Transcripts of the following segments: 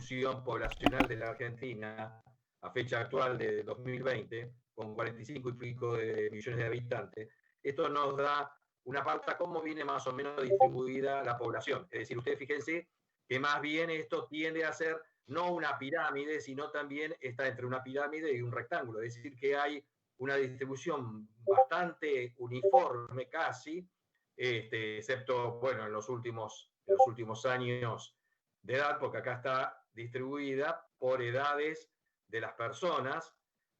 distribución poblacional de la Argentina a fecha actual de 2020, con 45 y pico de millones de habitantes, esto nos da una pauta de cómo viene más o menos distribuida la población. Es decir, ustedes fíjense que más bien esto tiende a ser no una pirámide, sino también está entre una pirámide y un rectángulo. Es decir, que hay una distribución bastante uniforme casi, excepto, bueno, en los últimos años de edad, porque acá está distribuida por edades de las personas,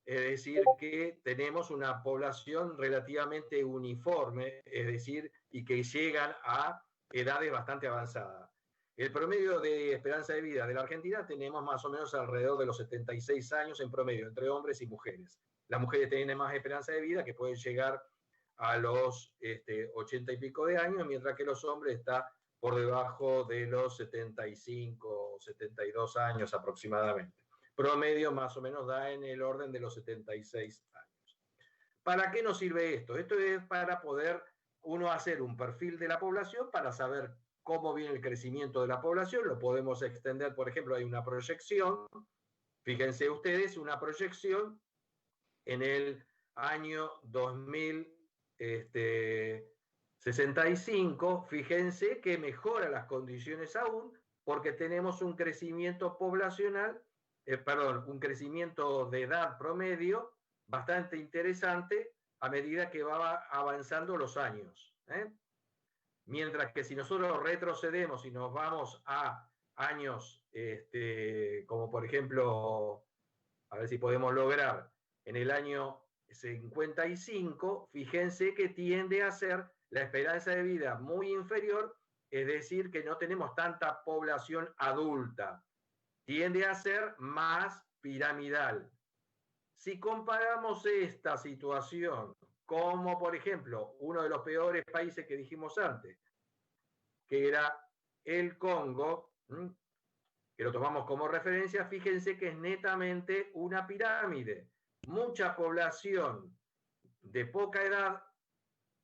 es decir, que tenemos una población relativamente uniforme, es decir, y que llegan a edades bastante avanzadas. El promedio de esperanza de vida de la Argentina tenemos más o menos alrededor de los 76 años en promedio, entre hombres y mujeres. Las mujeres tienen más esperanza de vida, que pueden llegar a los 80 y pico de años, mientras que los hombres están por debajo de los 75 o 72 años aproximadamente. Promedio más o menos da en el orden de los 76 años. ¿Para qué nos sirve esto? Esto es para poder uno hacer un perfil de la población para saber cómo viene el crecimiento de la población. Lo podemos extender, por ejemplo, hay una proyección, fíjense ustedes, una proyección en el año 2065, fíjense que mejora las condiciones aún porque tenemos un crecimiento poblacional, un crecimiento de edad promedio bastante interesante a medida que va avanzando los años. Mientras que si nosotros retrocedemos y nos vamos a años, como por ejemplo, a ver si podemos lograr, en el año 55, fíjense que tiende a ser la esperanza de vida muy inferior, es decir, que no tenemos tanta población adulta, tiende a ser más piramidal. Si comparamos esta situación como, por ejemplo, uno de los peores países que dijimos antes, que era el Congo, que lo tomamos como referencia, fíjense que es netamente una pirámide. Mucha población de poca edad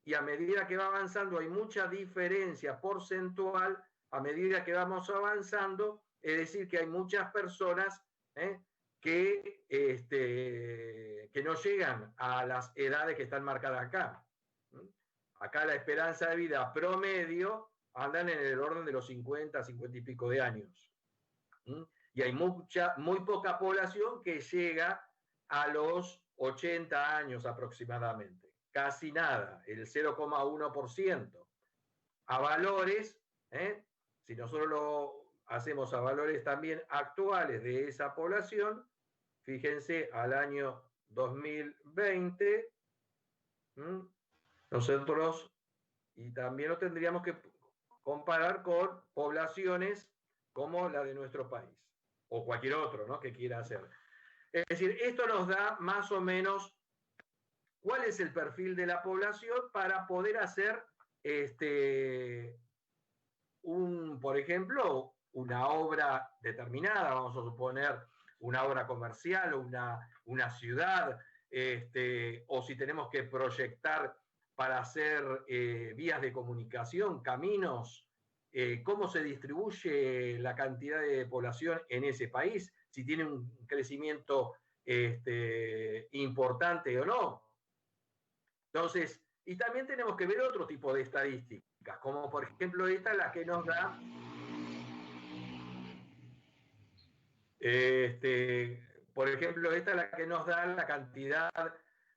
y a medida que va avanzando hay mucha diferencia porcentual a medida que vamos avanzando, es decir, que hay muchas personas que no llegan a las edades que están marcadas acá. Acá la esperanza de vida promedio andan en el orden de los 50, 50 y pico de años. Y hay muy poca población que llega a los 80 años aproximadamente. Casi nada, el 0,1%. A valores, si nosotros lo hacemos a valores también actuales de esa población, fíjense al año 2020, nosotros, y también lo tendríamos que comparar con poblaciones como la de nuestro país o cualquier otro, ¿no?, que quiera hacer. Es decir, esto nos da más o menos cuál es el perfil de la población para poder hacer por ejemplo, una obra determinada, vamos a suponer una obra comercial o una ciudad, o si tenemos que proyectar para hacer vías de comunicación, caminos, cómo se distribuye la cantidad de población en ese país, si tiene un crecimiento importante o no. Entonces, y también tenemos que ver otro tipo de estadísticas, como por ejemplo esta, la que nos da por ejemplo, esta es la que nos da la cantidad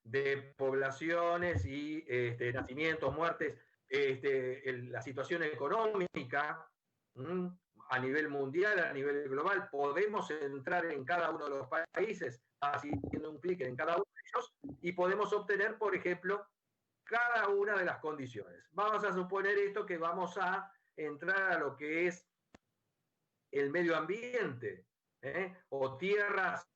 de poblaciones y nacimientos, muertes, la situación económica a nivel mundial, a nivel global. Podemos entrar en cada uno de los países haciendo un clic en cada uno de ellos y podemos obtener, por ejemplo, cada una de las condiciones. Vamos a suponer esto, que vamos a entrar a lo que es el medio ambiente, o tierras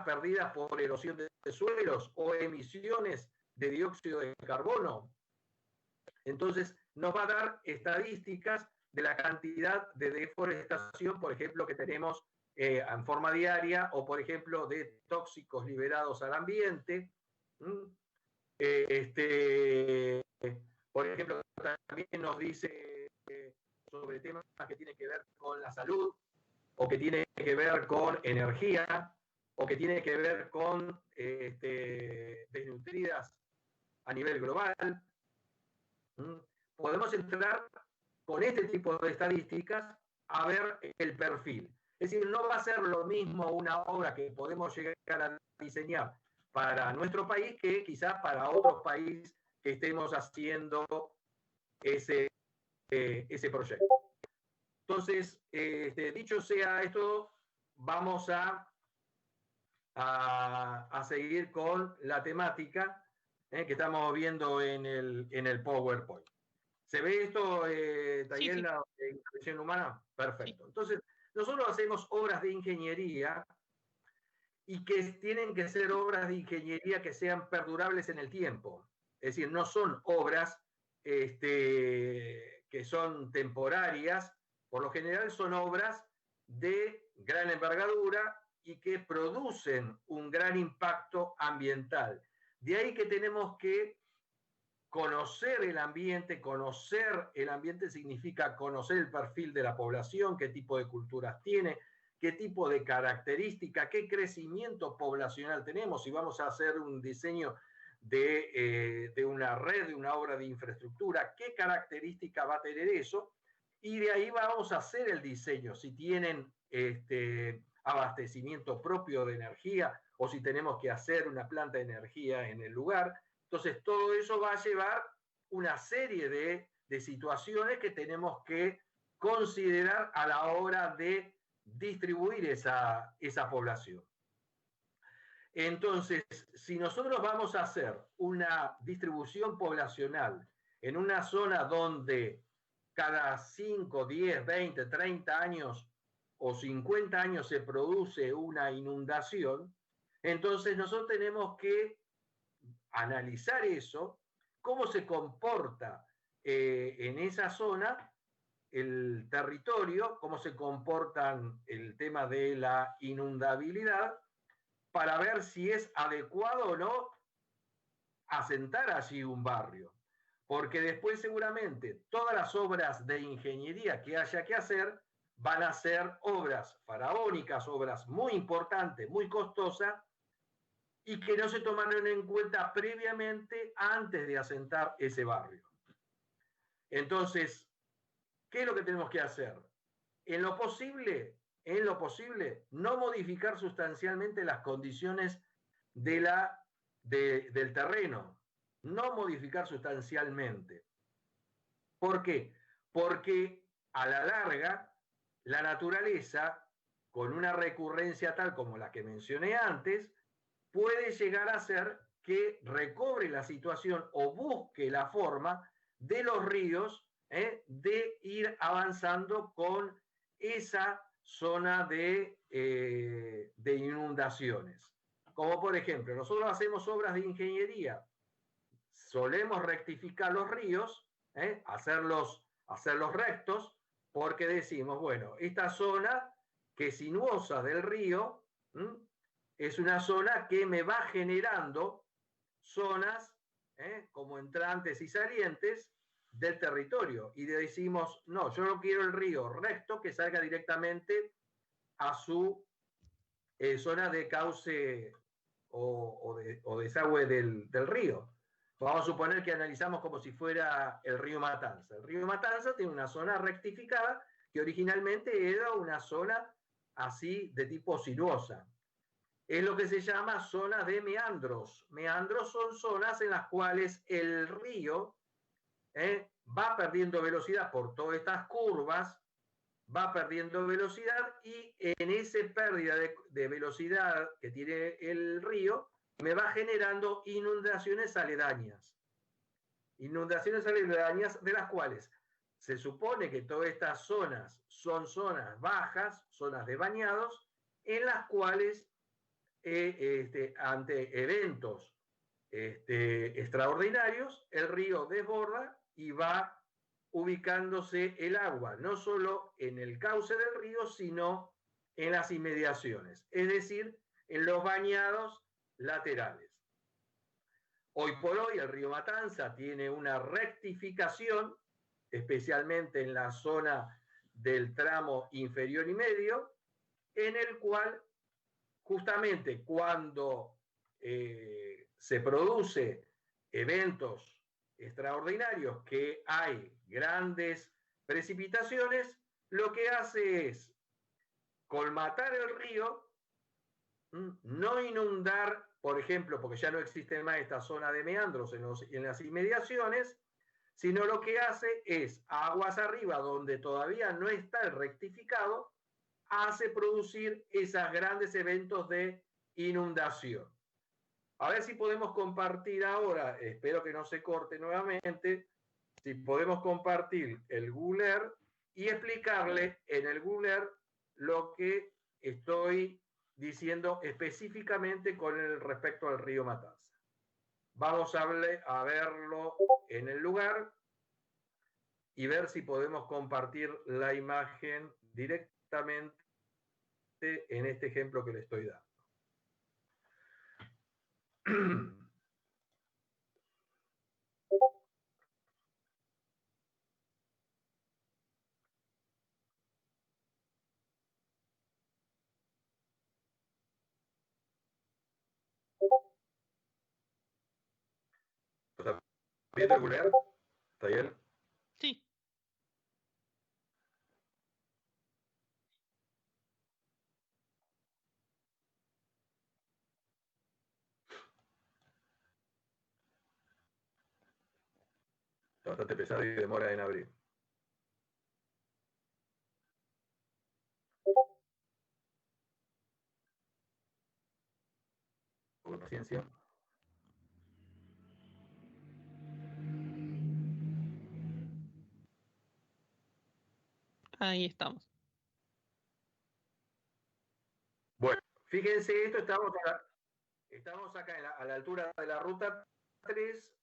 perdidas por erosión de suelos o emisiones de dióxido de carbono. Entonces, nos va a dar estadísticas de la cantidad de deforestación, por ejemplo, que tenemos en forma diaria, o por ejemplo, de tóxicos liberados al ambiente. Por ejemplo, también nos dice sobre temas que tienen que ver con la salud, o que tiene que ver con energía, o que tiene que ver con desnutridas a nivel global. Podemos entrar con este tipo de estadísticas a ver el perfil. Es decir, no va a ser lo mismo una obra que podemos llegar a diseñar para nuestro país que quizás para otros países que estemos haciendo ese proyecto. Entonces, dicho sea esto, vamos a seguir con la temática que estamos viendo en el PowerPoint. ¿Se ve esto, Tayel, la intervención humana? Perfecto. Entonces, nosotros hacemos obras de ingeniería y que tienen que ser obras de ingeniería que sean perdurables en el tiempo. Es decir, no son obras que son temporarias, por lo general son obras de gran envergadura y que producen un gran impacto ambiental. De ahí que tenemos que conocer el ambiente significa conocer el perfil de la población, qué tipo de culturas tiene, qué tipo de característica, qué crecimiento poblacional tenemos, si vamos a hacer un diseño de una red, de una obra de infraestructura, qué característica va a tener eso, y de ahí vamos a hacer el diseño, si tienen abastecimiento propio de energía o si tenemos que hacer una planta de energía en el lugar. Entonces, todo eso va a llevar una serie de situaciones que tenemos que considerar a la hora de distribuir esa población. Entonces, si nosotros vamos a hacer una distribución poblacional en una zona donde cada 5, 10, 20, 30 años o 50 años se produce una inundación, entonces nosotros tenemos que analizar eso, cómo se comporta en esa zona el territorio, cómo se comportan el tema de la inundabilidad, para ver si es adecuado o no asentar allí un barrio. Porque después seguramente todas las obras de ingeniería que haya que hacer van a ser obras faraónicas, obras muy importantes, muy costosas, y que no se tomaron en cuenta previamente antes de asentar ese barrio. Entonces, ¿qué es lo que tenemos que hacer? En lo posible, no modificar sustancialmente las condiciones del terreno, no modificar sustancialmente. ¿Por qué? Porque a la larga, la naturaleza, con una recurrencia tal como la que mencioné antes, puede llegar a ser que recobre la situación o busque la forma de los ríos de ir avanzando con esa zona de inundaciones. Como por ejemplo, nosotros hacemos obras de ingeniería, solemos rectificar los ríos, hacerlos rectos, porque decimos, bueno, esta zona que es sinuosa del río, es una zona que me va generando zonas como entrantes y salientes del territorio. Y decimos, no, yo no quiero el río recto que salga directamente a su zona de cauce o desagüe del río. Vamos a suponer que analizamos como si fuera el río Matanza. El río Matanza tiene una zona rectificada que originalmente era una zona así de tipo sinuosa. Es lo que se llama zona de meandros. Meandros son zonas en las cuales el río va perdiendo velocidad por todas estas curvas, va perdiendo velocidad y en esa pérdida de velocidad que tiene el río, me va generando inundaciones aledañas. Inundaciones aledañas de las cuales se supone que todas estas zonas son zonas bajas, zonas de bañados, en las cuales ante eventos extraordinarios, el río desborda y va ubicándose el agua, no solo en el cauce del río, sino en las inmediaciones, es decir, en los bañados laterales. Hoy por hoy el río Matanza tiene una rectificación, especialmente en la zona del tramo inferior y medio, en el cual justamente cuando se produce eventos extraordinarios, que hay grandes precipitaciones, lo que hace es colmatar el río, no inundar, por ejemplo, porque ya no existe más esta zona de meandros en las inmediaciones, sino lo que hace es aguas arriba, donde todavía no está el rectificado, hace producir esos grandes eventos de inundación. A ver si podemos compartir ahora, espero que no se corte nuevamente, si podemos compartir el Google Earth y explicarle en el Google Earth lo que estoy diciendo específicamente con el respecto al río Matanza. Vamos a verlo en el lugar y ver si podemos compartir la imagen directamente en este ejemplo que le estoy dando. ¿Está viendo el Google Earth? ¿Está bien? Sí. Está bastante pesado y demora en abrir. Con paciencia. Ahí estamos. Bueno, fíjense esto, estamos acá a la altura de la ruta 3,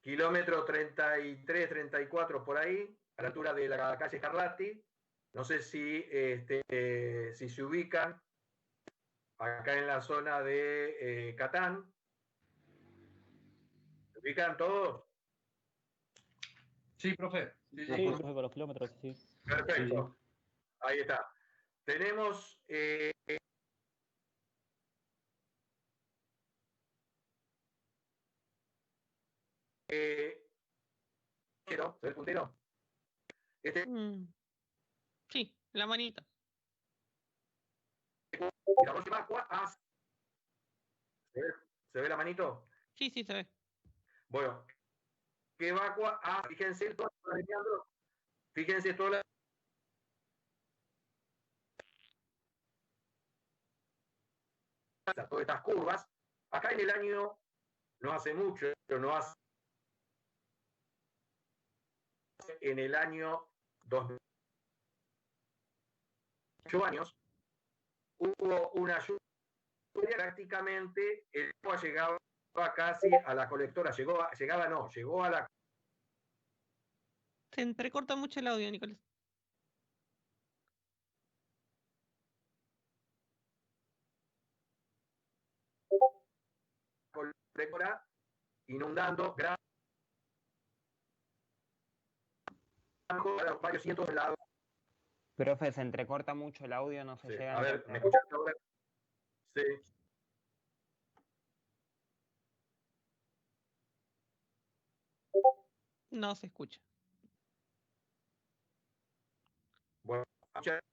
kilómetro 33, 34 por ahí, a la altura de la calle Scarlatti. No sé si, si se ubican acá en la zona de Catán. ¿Se ubican todos? Sí, profe. Sí, profe, por los kilómetros, sí. Perfecto. Sí. Ahí está. Tenemos ¿se ve el puntero? Sí, la manita. La próxima ¿se ve la manito? Sí, sí, se ve. Bueno, que evacua a, fíjense, fíjense todas estas curvas. Acá en el año, no hace mucho, pero no hace en el año 2008 años, hubo una lluvia, prácticamente el agua llegaba casi a la colectora, llegó a la... Se entrecorta mucho el audio, Nicolás. colectora, inundando varios cientos de lados. Profe, se entrecorta mucho el audio, no se llega a ver, entender. ¿me escuchas ahora? Sí. No se escucha. Bueno,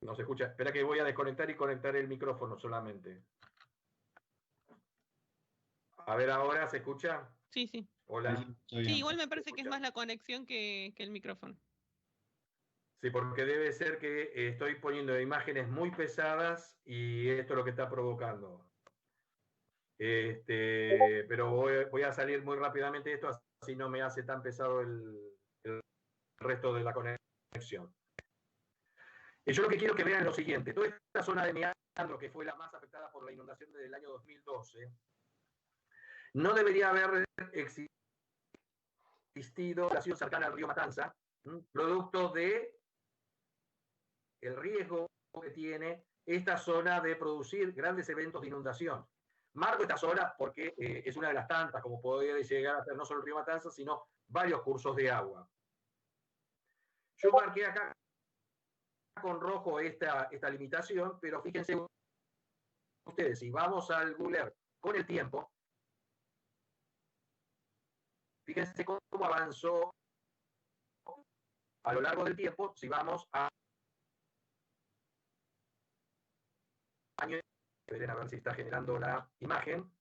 no se escucha. Espera que voy a desconectar y conectar el micrófono solamente. A ver, ¿ahora se escucha? Sí, sí. Hola. Sí, igual me parece que es más la conexión que el micrófono. Sí, porque debe ser que estoy poniendo imágenes muy pesadas y esto es lo que está provocando. Pero voy a salir muy rápidamente de esto, así no me hace tan pesado el resto de la conexión. Yo lo que quiero que vean es lo siguiente. Toda esta zona de meandro, que fue la más afectada por la inundación del año 2012, no debería haber existido la ciudad cercana al río Matanza, producto de el riesgo que tiene esta zona de producir grandes eventos de inundación. Marco esta zona porque es una de las tantas, como podría llegar a ser no solo el río Matanza, sino varios cursos de agua. Yo marqué acá con rojo esta limitación, pero fíjense ustedes, si vamos al Google Earth con el tiempo, fíjense cómo avanzó a lo largo del tiempo, si vamos a años, esperen a ver si está generando la imagen.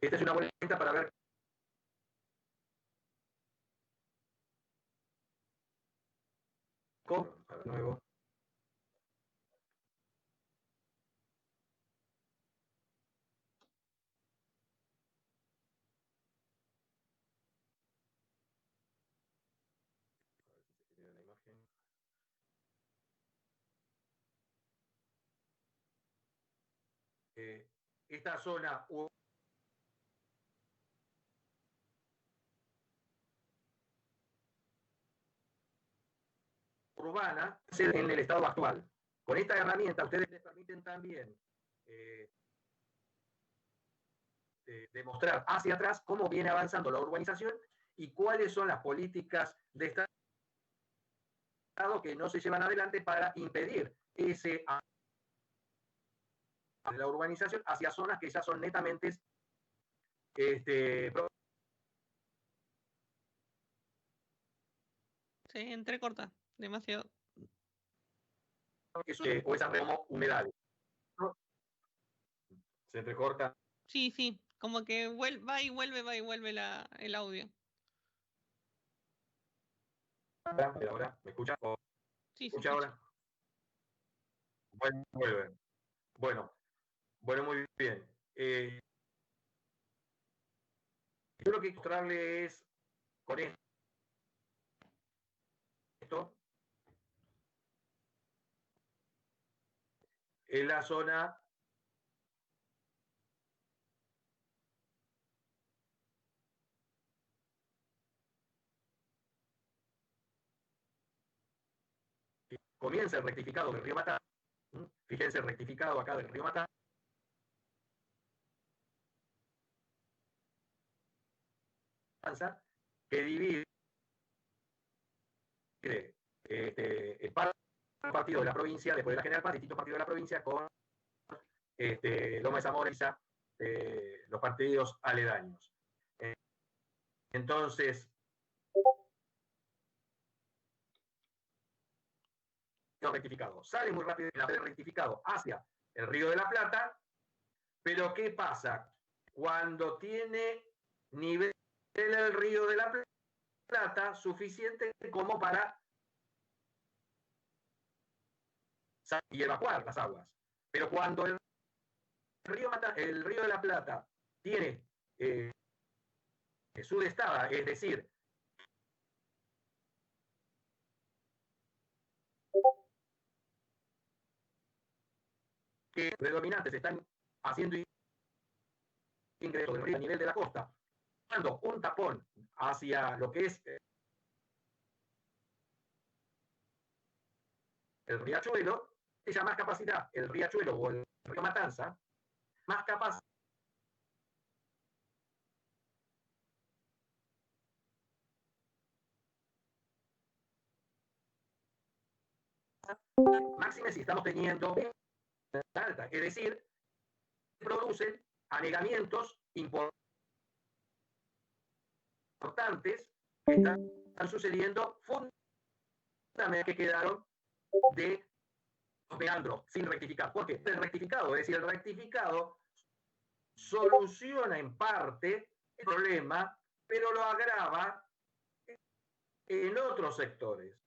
Esta es una vuelta para ver cómo, de nuevo. Esta zona urbana en el estado actual. Con esta herramienta ustedes les permiten también demostrar hacia atrás cómo viene avanzando la urbanización y cuáles son las políticas de Estado que no se llevan adelante para impedir la urbanización hacia zonas que ya son netamente se entrecorta demasiado. O esas humedades. Se entrecorta. Sí, como que va y vuelve el audio. Ahora, ¿me escucha? Sí, ¿Escucha ahora? Vuelve. Bueno, muy bien. Yo lo que quiero mostrarle es con esto en la zona que comienza el rectificado del río Matanza. Fíjense el rectificado acá del río Matanza. Que divide el partido de la provincia, después de la General Paz, distintos partidos de la provincia con Loma de Zamora y los partidos aledaños. Entonces, rectificado. Sale muy rápido el rectificado hacia el Río de la Plata, pero ¿qué pasa? Cuando tiene nivel el Río de la Plata suficiente como para y evacuar las aguas. Pero cuando el río de la Plata tiene su destada, es decir, que predominantes están haciendo ingreso del río a nivel de la costa, dando un tapón hacia lo que es el riachuelo, ella más capacidad, el riachuelo o el río Matanza, más capacidad máxima si estamos teniendo alta, es decir, producen anegamientos importantes que están sucediendo fundamentalmente que quedaron de los meandros sin rectificar. ¿Por qué? El rectificado, es decir, el rectificado soluciona en parte el problema, pero lo agrava en otros sectores.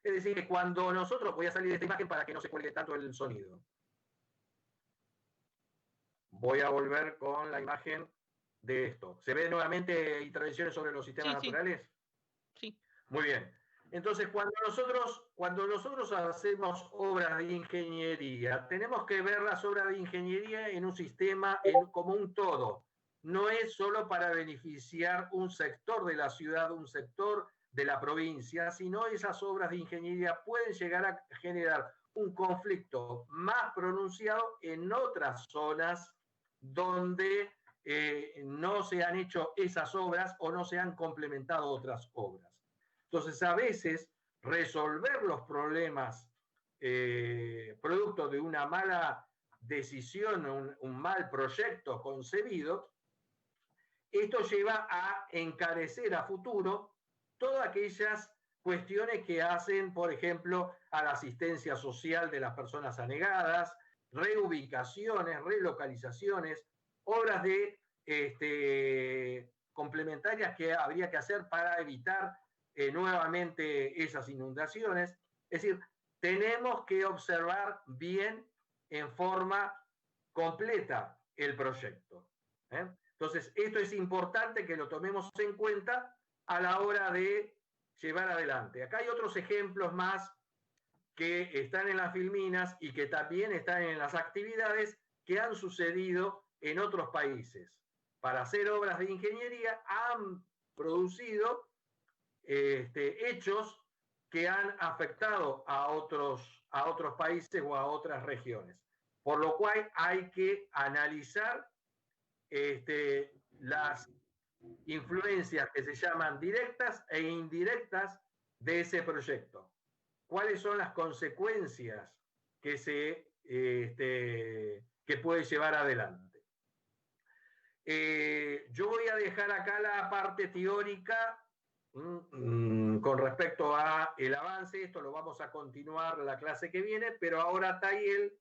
Es decir, que cuando nosotros, voy a salir de esta imagen para que no se cuelgue tanto el sonido. Voy a volver con la imagen de esto. ¿Se ve nuevamente intervenciones sobre los sistemas naturales? Sí. Muy bien. Entonces, cuando nosotros hacemos obras de ingeniería, tenemos que ver las obras de ingeniería en un sistema como un todo. No es solo para beneficiar un sector de la ciudad, un sector de la provincia, sino esas obras de ingeniería pueden llegar a generar un conflicto más pronunciado en otras zonas donde no se han hecho esas obras o no se han complementado otras obras. Entonces, a veces, resolver los problemas producto de una mala decisión, un mal proyecto concebido, esto lleva a encarecer a futuro todas aquellas cuestiones que hacen, por ejemplo, a la asistencia social de las personas anegadas, reubicaciones, relocalizaciones, obras de complementarias que habría que hacer para evitar nuevamente esas inundaciones. Es decir, tenemos que observar bien en forma completa el proyecto. Entonces, esto es importante que lo tomemos en cuenta a la hora de llevar adelante. Acá hay otros ejemplos más que están en las filminas y que también están en las actividades que han sucedido en otros países. Para hacer obras de ingeniería han producido hechos que han afectado a otros países o a otras regiones. Por lo cual hay que analizar las influencias que se llaman directas e indirectas de ese proyecto. ¿Cuáles son las consecuencias que puede llevar adelante? Yo voy a dejar acá la parte teórica con respecto a el avance. Esto lo vamos a continuar la clase que viene, pero ahora Tayel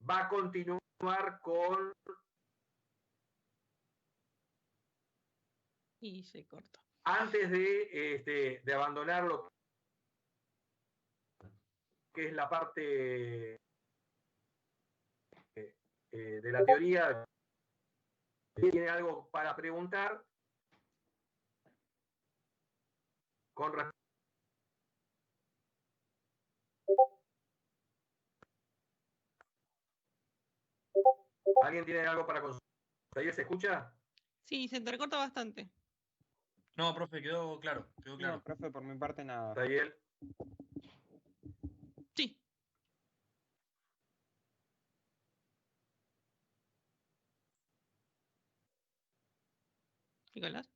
va a continuar con... Y se cortó. Antes de abandonar lo que es la parte de la teoría, ¿tiene algo para preguntar? Con respecto... ¿Alguien tiene algo para consultar? ¿Se escucha? Sí, se entrecorta bastante. No, profe, quedó claro. No, profe, por mi parte nada. Tayel. Sí. Nicolás.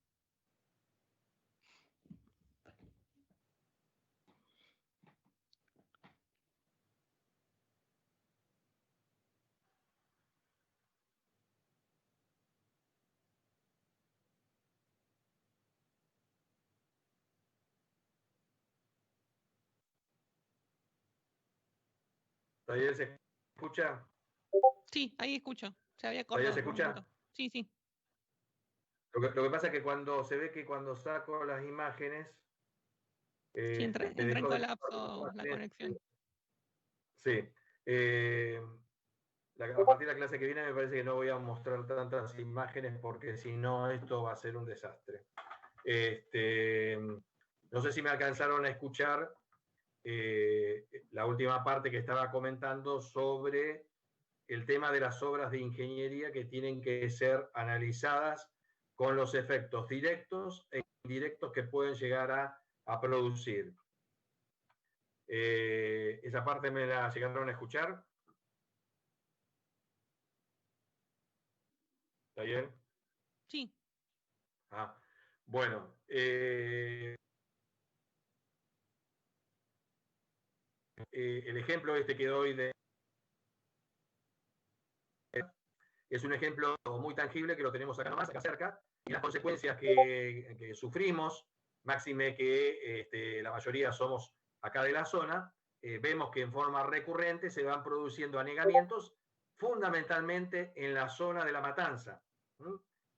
¿Tayel se escucha? Sí, ahí escucho. Se había cortado. ¿Tayel se escucha? Sí, sí. Lo que pasa es que cuando se ve que cuando saco las imágenes... Sí, entra en colapso la conexión. Sí. A partir de la clase que viene me parece que no voy a mostrar tantas imágenes porque si no esto va a ser un desastre. No sé si me alcanzaron a escuchar la última parte que estaba comentando sobre el tema de las obras de ingeniería que tienen que ser analizadas con los efectos directos e indirectos que pueden llegar a producir. ¿Esa parte me la llegaron a escuchar? ¿Está bien? Sí. Bueno. El ejemplo que doy es un ejemplo muy tangible que lo tenemos acá nomás, acá cerca, y las consecuencias que sufrimos, máxime que la mayoría somos acá de la zona, vemos que en forma recurrente se van produciendo anegamientos, fundamentalmente en la zona de La Matanza,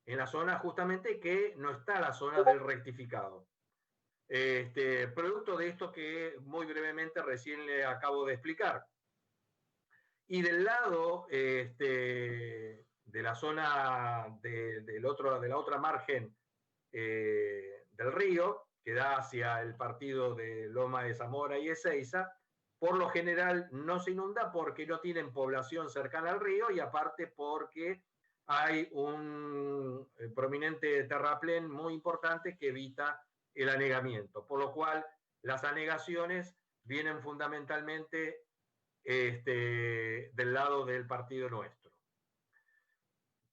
en la zona justamente que no está la zona del rectificado. Producto de esto que muy brevemente recién le acabo de explicar. Y del lado de la zona de la otra margen del río, que da hacia el partido de Loma de Zamora y Ezeiza, por lo general no se inunda porque no tienen población cercana al río y aparte porque hay un prominente terraplén muy importante que evita el anegamiento, por lo cual las anegaciones vienen fundamentalmente del lado del partido nuestro.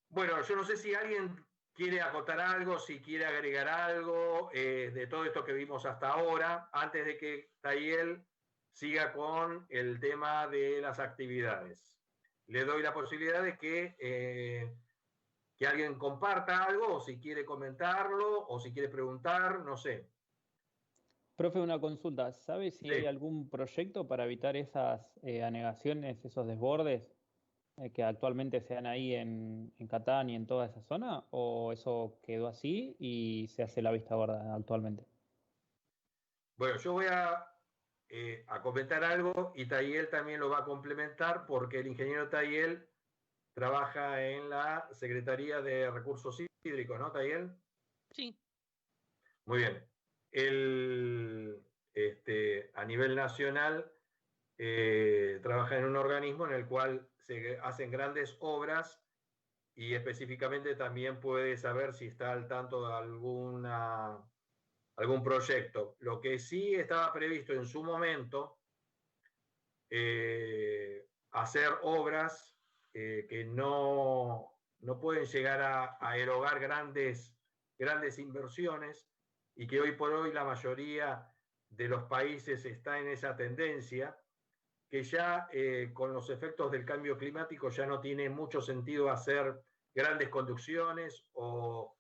Bueno, yo no sé si alguien quiere acotar algo, si quiere agregar algo de todo esto que vimos hasta ahora, antes de que Tayel siga con el tema de las actividades. Le doy la posibilidad de que alguien comparta algo, o si quiere comentarlo, o si quiere preguntar, no sé. Profe, una consulta. ¿Sabe si Sí. hay algún proyecto para evitar esas anegaciones, esos desbordes que actualmente se dan ahí en Catán y en toda esa zona? ¿O eso quedó así y se hace la vista gorda actualmente? Bueno, yo voy a comentar algo y Tayel también lo va a complementar porque el ingeniero Tayel trabaja en la Secretaría de Recursos Hídricos, ¿no, Tayel? Sí. Muy bien. A nivel nacional trabaja en un organismo en el cual se hacen grandes obras y específicamente también puede saber si está al tanto de algún proyecto. Lo que sí estaba previsto en su momento, hacer obras que no pueden llegar a erogar grandes inversiones y que hoy por hoy la mayoría de los países está en esa tendencia, que ya con los efectos del cambio climático ya no tiene mucho sentido hacer grandes conducciones o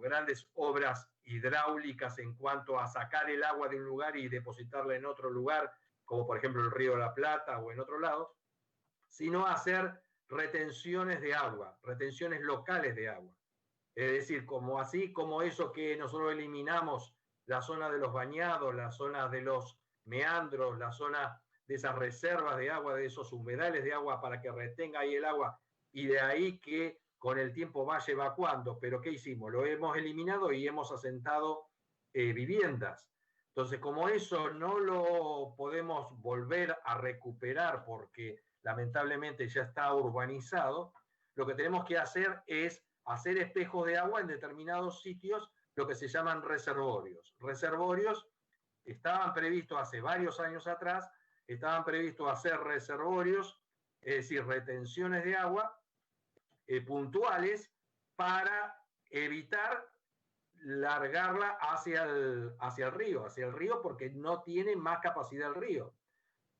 grandes obras hidráulicas en cuanto a sacar el agua de un lugar y depositarla en otro lugar, como por ejemplo el Río de la Plata o en otro lado, sino hacer retenciones de agua, retenciones locales de agua. Es decir, así como eso que nosotros eliminamos, la zona de los bañados, la zona de los meandros, la zona de esas reservas de agua, de esos humedales de agua para que retenga ahí el agua y de ahí que con el tiempo vaya evacuando. Pero ¿qué hicimos? Lo hemos eliminado y hemos asentado viviendas. Entonces, como eso no lo podemos volver a recuperar porque lamentablemente ya está urbanizado, lo que tenemos que hacer es hacer espejos de agua en determinados sitios, lo que se llaman reservorios. Reservorios estaban previstos hace varios años atrás, estaban previstos hacer reservorios, es decir, retenciones de agua puntuales para evitar largarla hacia el río, porque no tiene más capacidad el río.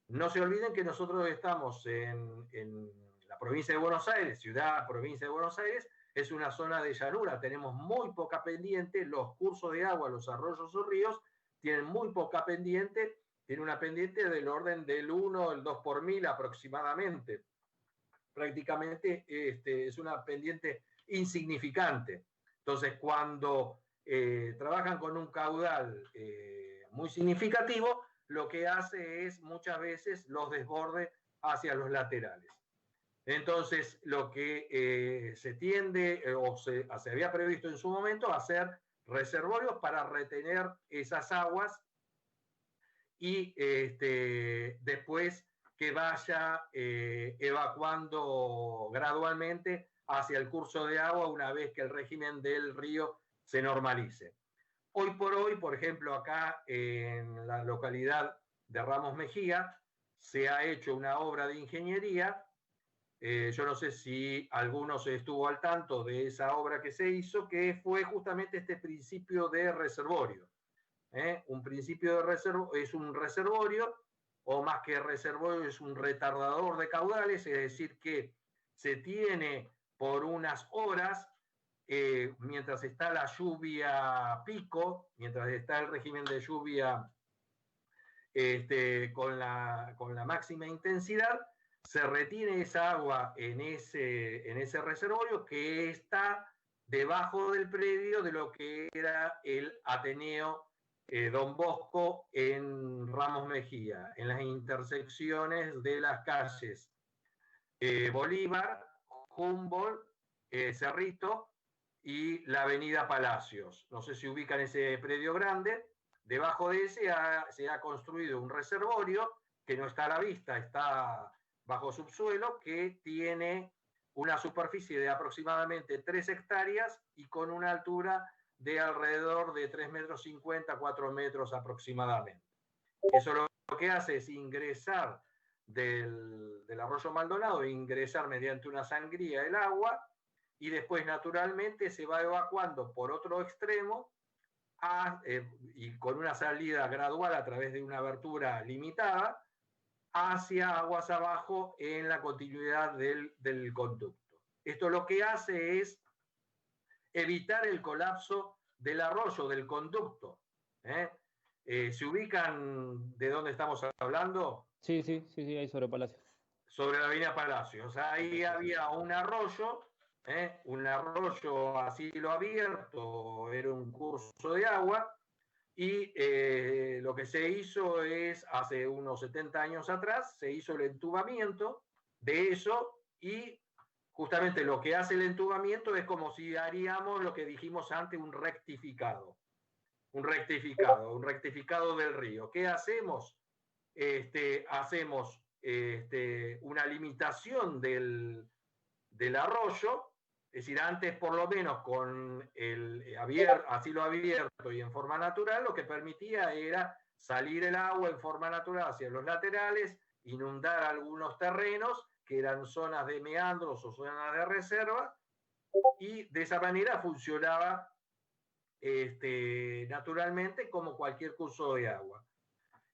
No se olviden que nosotros estamos en la provincia de Buenos Aires, provincia de Buenos Aires, es una zona de llanura, tenemos muy poca pendiente, los cursos de agua, los arroyos o ríos tienen muy poca pendiente, tienen una pendiente del orden del 1, el 2 por mil aproximadamente. Prácticamente es una pendiente insignificante. Entonces, cuando trabajan con un caudal muy significativo, lo que hace es muchas veces los desbordes hacia los laterales. Entonces, lo que se tiende o se había previsto en su momento, hacer reservorios para retener esas aguas y después que vaya evacuando gradualmente hacia el curso de agua una vez que el régimen del río se normalice. Hoy por hoy, por ejemplo, acá en la localidad de Ramos Mejía, se ha hecho una obra de ingeniería. Yo no sé si alguno se estuvo al tanto de esa obra que se hizo, que fue justamente este principio de reservorio. Un principio de reservorio es un reservorio, o más que reservorio, es un retardador de caudales, es decir, que se tiene por unas horas, mientras está la lluvia pico, mientras está el régimen de lluvia con la máxima intensidad, se retiene esa agua en ese reservorio que está debajo del predio de lo que era el Ateneo Don Bosco en Ramos Mejía, en las intersecciones de las calles Bolívar, Humboldt, Cerrito y la avenida Palacios. No sé si ubican ese predio grande. Debajo de ese se ha construido un reservorio que no está a la vista, está bajo subsuelo, que tiene una superficie de aproximadamente 3 hectáreas y con una altura de alrededor de 3,50 metros, 4 metros aproximadamente. Eso lo que hace es ingresar del arroyo Maldonado e ingresar mediante una sangría el agua, y después naturalmente se va evacuando por otro extremo y con una salida gradual a través de una abertura limitada hacia aguas abajo en la continuidad del conducto. Esto lo que hace es evitar el colapso del arroyo, del conducto. ¿Se ubican de dónde estamos hablando? Sí, ahí sobre Palacio. Sobre la avenida Palacios. Ahí había un arroyo a cielo abierto, era un curso de agua, y lo que se hizo es, hace unos 70 años atrás, se hizo el entubamiento de eso, y justamente lo que hace el entubamiento es como si haríamos lo que dijimos antes, un rectificado del río. ¿Qué hacemos? Hacemos una limitación del arroyo, es decir, antes por lo menos con el asilo abierto y en forma natural, lo que permitía era salir el agua en forma natural hacia los laterales, inundar algunos terrenos que eran zonas de meandros o zonas de reserva, y de esa manera funcionaba naturalmente como cualquier curso de agua.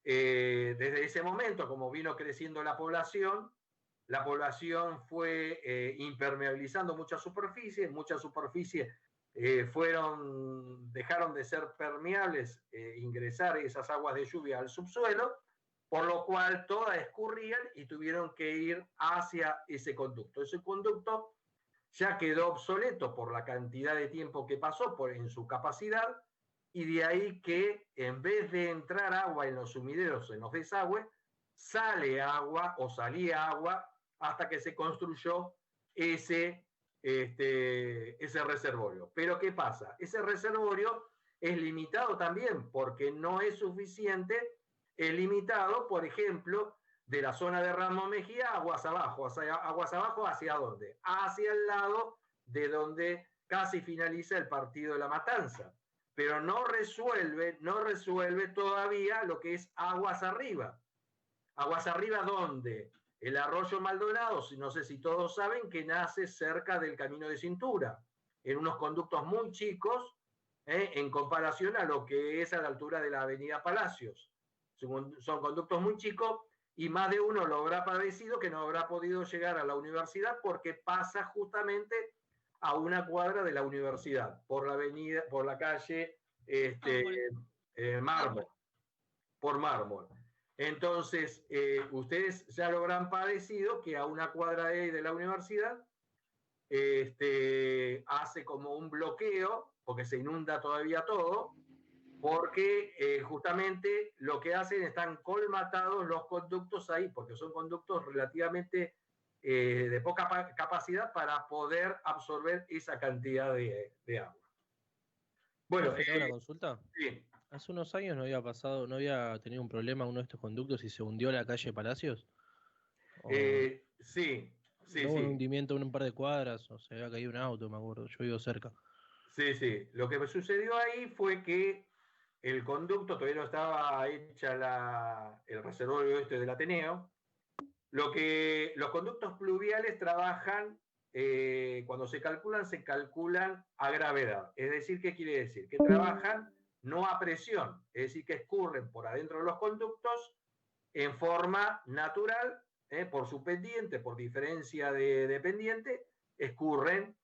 Desde ese momento, como vino creciendo la población fue impermeabilizando muchas superficies dejaron de ser permeables, ingresar esas aguas de lluvia al subsuelo, por lo cual todas escurrían y tuvieron que ir hacia ese conducto. Ese conducto ya quedó obsoleto por la cantidad de tiempo que pasó en su capacidad, y de ahí que en vez de entrar agua en los sumideros, en los desagües, sale agua o salía agua hasta que se construyó ese reservorio. Pero ¿qué pasa? Ese reservorio es limitado también, porque no es suficiente. Es limitado, por ejemplo, de la zona de Ramos Mejía, aguas abajo. ¿Hacia dónde? Hacia el lado de donde casi finaliza el partido de La Matanza. Pero no resuelve todavía lo que es aguas arriba. Aguas arriba, ¿dónde? El arroyo Maldonado, no sé si todos saben, que nace cerca del Camino de Cintura, en unos conductos muy chicos, en comparación a lo que es a la altura de la avenida Palacios. Son conductos muy chicos, y más de uno lo habrá padecido, que no habrá podido llegar a la universidad porque pasa justamente a una cuadra de la universidad, por la calle Mármol, por Mármol. Entonces, ustedes ya lo habrán padecido, que a una cuadra de la universidad hace como un bloqueo, porque se inunda todavía todo, porque justamente lo que hacen, están colmatados los conductos ahí, porque son conductos relativamente de poca capacidad para poder absorber esa cantidad de agua. Bueno, ¿una consulta? Sí. Hace unos años no había tenido un problema uno de estos conductos y se hundió la calle Palacios. Sí. Hubo un hundimiento en un par de cuadras, o se había caído un auto, me acuerdo, yo vivo cerca. Sí. Lo que sucedió ahí fue que el conducto todavía no estaba hecha el reservorio del Ateneo. Los conductos pluviales trabajan, cuando se calculan a gravedad. Es decir, ¿qué quiere decir? Que trabajan no a presión, es decir, que escurren por adentro de los conductos en forma natural, por su pendiente, por diferencia de pendiente, escurren,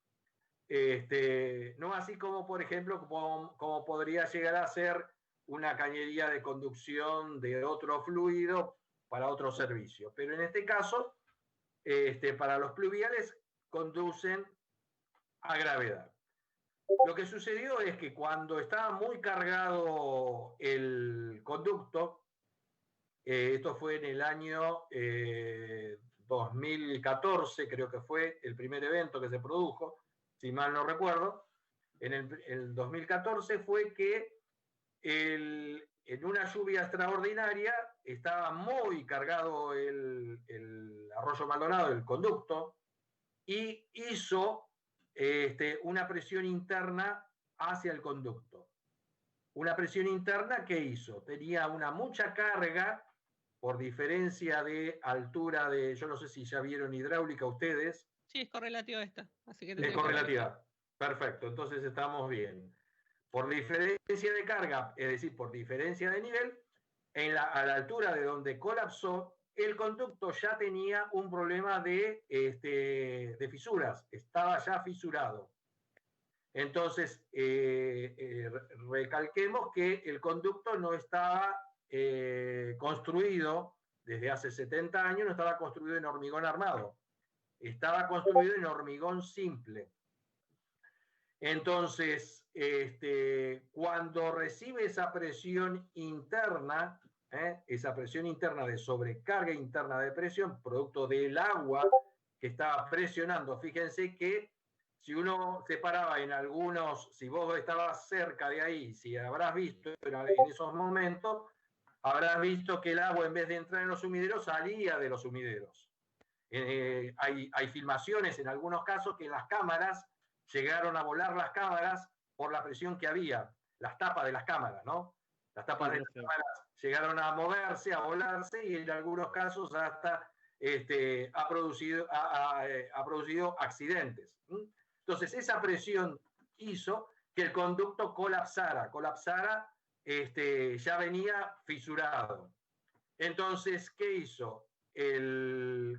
no así como, por ejemplo, como podría llegar a ser una cañería de conducción de otro fluido para otro servicio. Pero en este caso, para los pluviales, conducen a gravedad. Lo que sucedió es que cuando estaba muy cargado el conducto, esto fue en el año 2014, creo que fue el primer evento que se produjo, si mal no recuerdo. En el 2014 fue que en una lluvia extraordinaria estaba muy cargado el arroyo Maldonado, el conducto, y hizo una presión interna hacia el conducto. Una presión interna que hizo, tenía mucha carga por diferencia de altura de, yo no sé si ya vieron hidráulica ustedes. Sí, es correlativa esta, así que Es correlativa. Perfecto, entonces estamos bien. Por diferencia de carga, es decir, por diferencia de nivel, a la altura de donde colapsó, el conducto ya tenía un problema de fisuras, estaba ya fisurado. Entonces, recalquemos que el conducto no estaba construido desde hace 70 años, no estaba construido en hormigón armado, estaba construido en hormigón simple. Entonces, cuando recibe esa presión interna de sobrecarga interna de presión, producto del agua que estaba presionando, fíjense que si uno se paraba en algunos, si vos estabas cerca de ahí, si habrás visto en esos momentos, habrás visto que el agua en vez de entrar en los sumideros salía de los sumideros. Hay filmaciones en algunos casos que las cámaras llegaron a volar las cámaras por la presión que había, las tapas de las cámaras, ¿no? Las tapas de las cámaras llegaron a moverse, a volarse y en algunos casos hasta ha producido accidentes. Entonces esa presión hizo que el conducto colapsara, ya venía fisurado. Entonces, ¿qué hizo?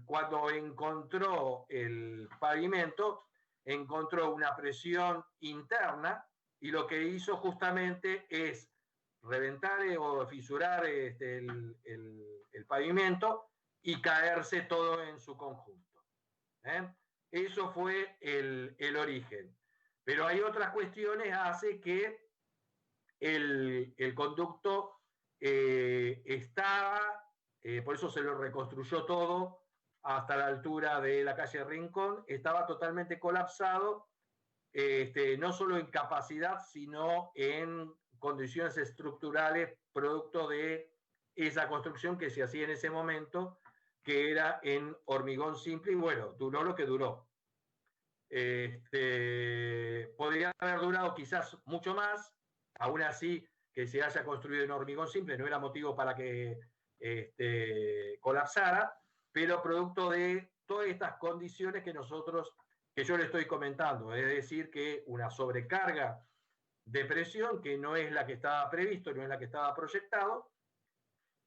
Cuando encontró el pavimento, encontró una presión interna y lo que hizo justamente es reventar o fisurar el pavimento y caerse todo en su conjunto. Eso fue el origen. Pero hay otras cuestiones, hace que el conducto estaba, por eso se lo reconstruyó todo hasta la altura de la calle Rincón, estaba totalmente colapsado, no solo en capacidad, sino en condiciones estructurales, producto de esa construcción que se hacía en ese momento, que era en hormigón simple, y bueno, duró lo que duró. Podría haber durado quizás mucho más, aún así que se haya construido en hormigón simple no era motivo para que colapsara, pero producto de todas estas condiciones que yo le estoy comentando, es decir, que una sobrecarga de presión que no es la que estaba previsto, no es la que estaba proyectado,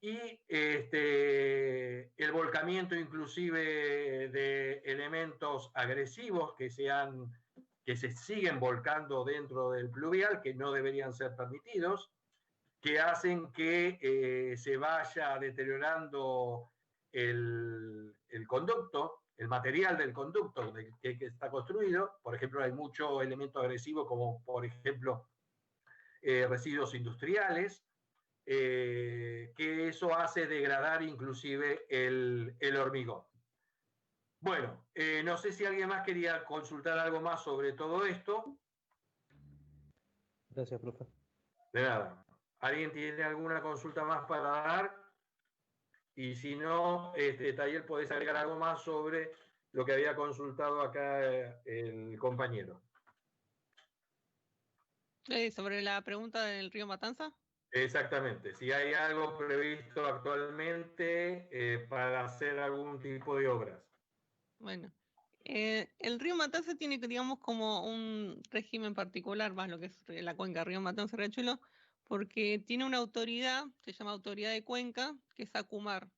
y el volcamiento inclusive de elementos agresivos que se siguen volcando dentro del pluvial, que no deberían ser permitidos, que hacen que se vaya deteriorando el conducto, el material del conducto que está construido. Por ejemplo, hay mucho elemento agresivo, como por ejemplo residuos industriales, que eso hace degradar inclusive el hormigón. Bueno, no sé si alguien más quería consultar algo más sobre todo esto. Gracias, profe. De nada. ¿Alguien tiene alguna consulta más para dar? Y si no, Taller, podés agregar algo más sobre lo que había consultado acá el compañero. Sobre la pregunta del río Matanza. Exactamente. Si hay algo previsto actualmente para hacer algún tipo de obras. Bueno, el río Matanza tiene, digamos, como un régimen particular, más lo que es la cuenca río Matanza Riachuelo, porque tiene una autoridad, se llama Autoridad de Cuenca, que es ACUMAR.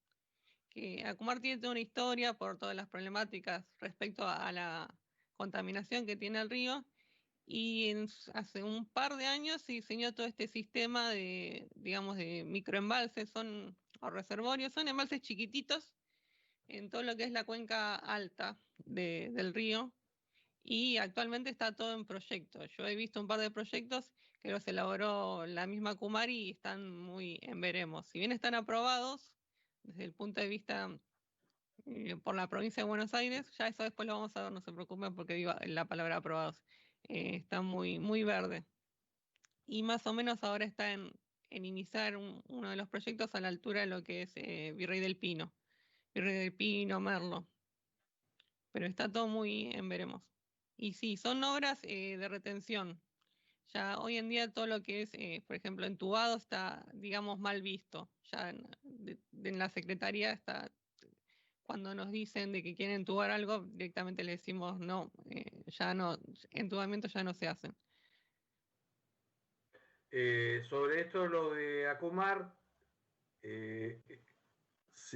Que ACUMAR tiene toda una historia por todas las problemáticas respecto a la contaminación que tiene el río, y hace un par de años se diseñó todo este sistema de, digamos, de microembalses o reservorios, son embalses chiquititos en todo lo que es la cuenca alta del río, y actualmente está todo en proyecto. Yo he visto un par de proyectos que los elaboró la misma ACUMAR y están muy en veremos. Si bien están aprobados desde el punto de vista por la provincia de Buenos Aires, ya eso después lo vamos a ver, no se preocupen porque digo la palabra aprobados. Está muy, muy verde. Y más o menos ahora está en iniciar uno de los proyectos a la altura de lo que es Virrey del Pino, Merlo. Pero está todo muy en veremos. Y sí, son obras de retención. Ya hoy en día todo lo que es, por ejemplo, entubado está, digamos, mal visto. Ya en la secretaría está, cuando nos dicen de que quieren entubar algo, directamente le decimos no, ya no, entubamientos ya no se hacen. Sobre esto, lo de Acumar,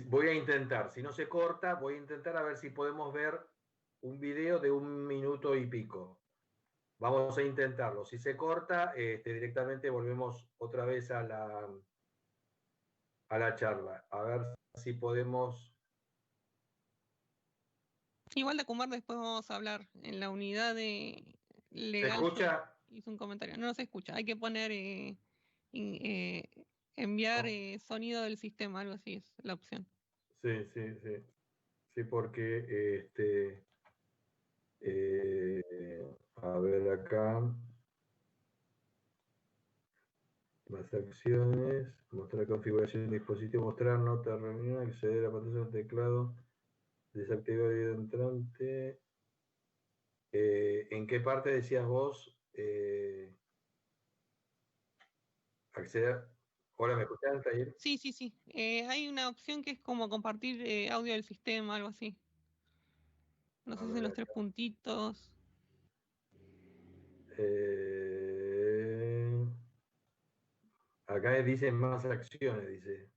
voy a intentar, si no se corta, voy a intentar a ver si podemos ver un video de 1 minuto y pico. Vamos a intentarlo. Si se corta, directamente volvemos otra vez a la charla. A ver si podemos... Igual de Acumar después vamos a hablar en la unidad de ¿Se legal. escucha? Hizo un comentario. No se escucha. Hay que poner enviar sonido del sistema, algo así es la opción. Sí, sí, sí. Sí, porque a ver acá. Más acciones. Mostrar configuración del dispositivo. Mostrar nota reunión. Acceder a pantalla del teclado. Desactivar video entrante. ¿En qué parte decías vos? Acceder. Hola, ¿me escuchás, Taller? Sí, sí, sí. Hay una opción que es como compartir audio del sistema, algo así. No sé si en los 3 puntitos. Acá dice más acciones, dice.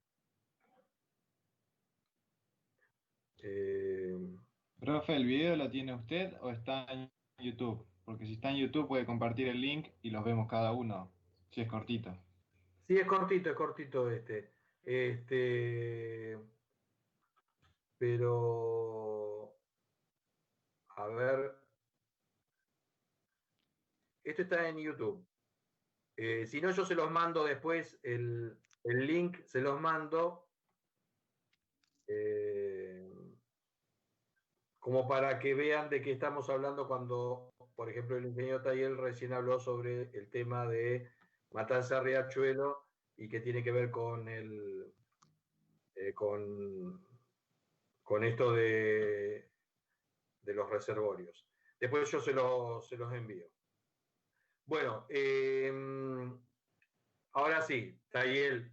Profe, ¿el video lo tiene usted o está en YouTube? Porque si está en YouTube puede compartir el link y los vemos cada uno, si es cortito. Sí, es cortito pero, a ver, esto está en YouTube. Si no, yo se los mando después, el link se los mando, como para que vean de qué estamos hablando cuando, por ejemplo, el ingeniero Tayel recién habló sobre el tema de Matanza Riachuelo y que tiene que ver con con esto de los reservorios. Después yo se los envío. Bueno, ahora sí, Tayel,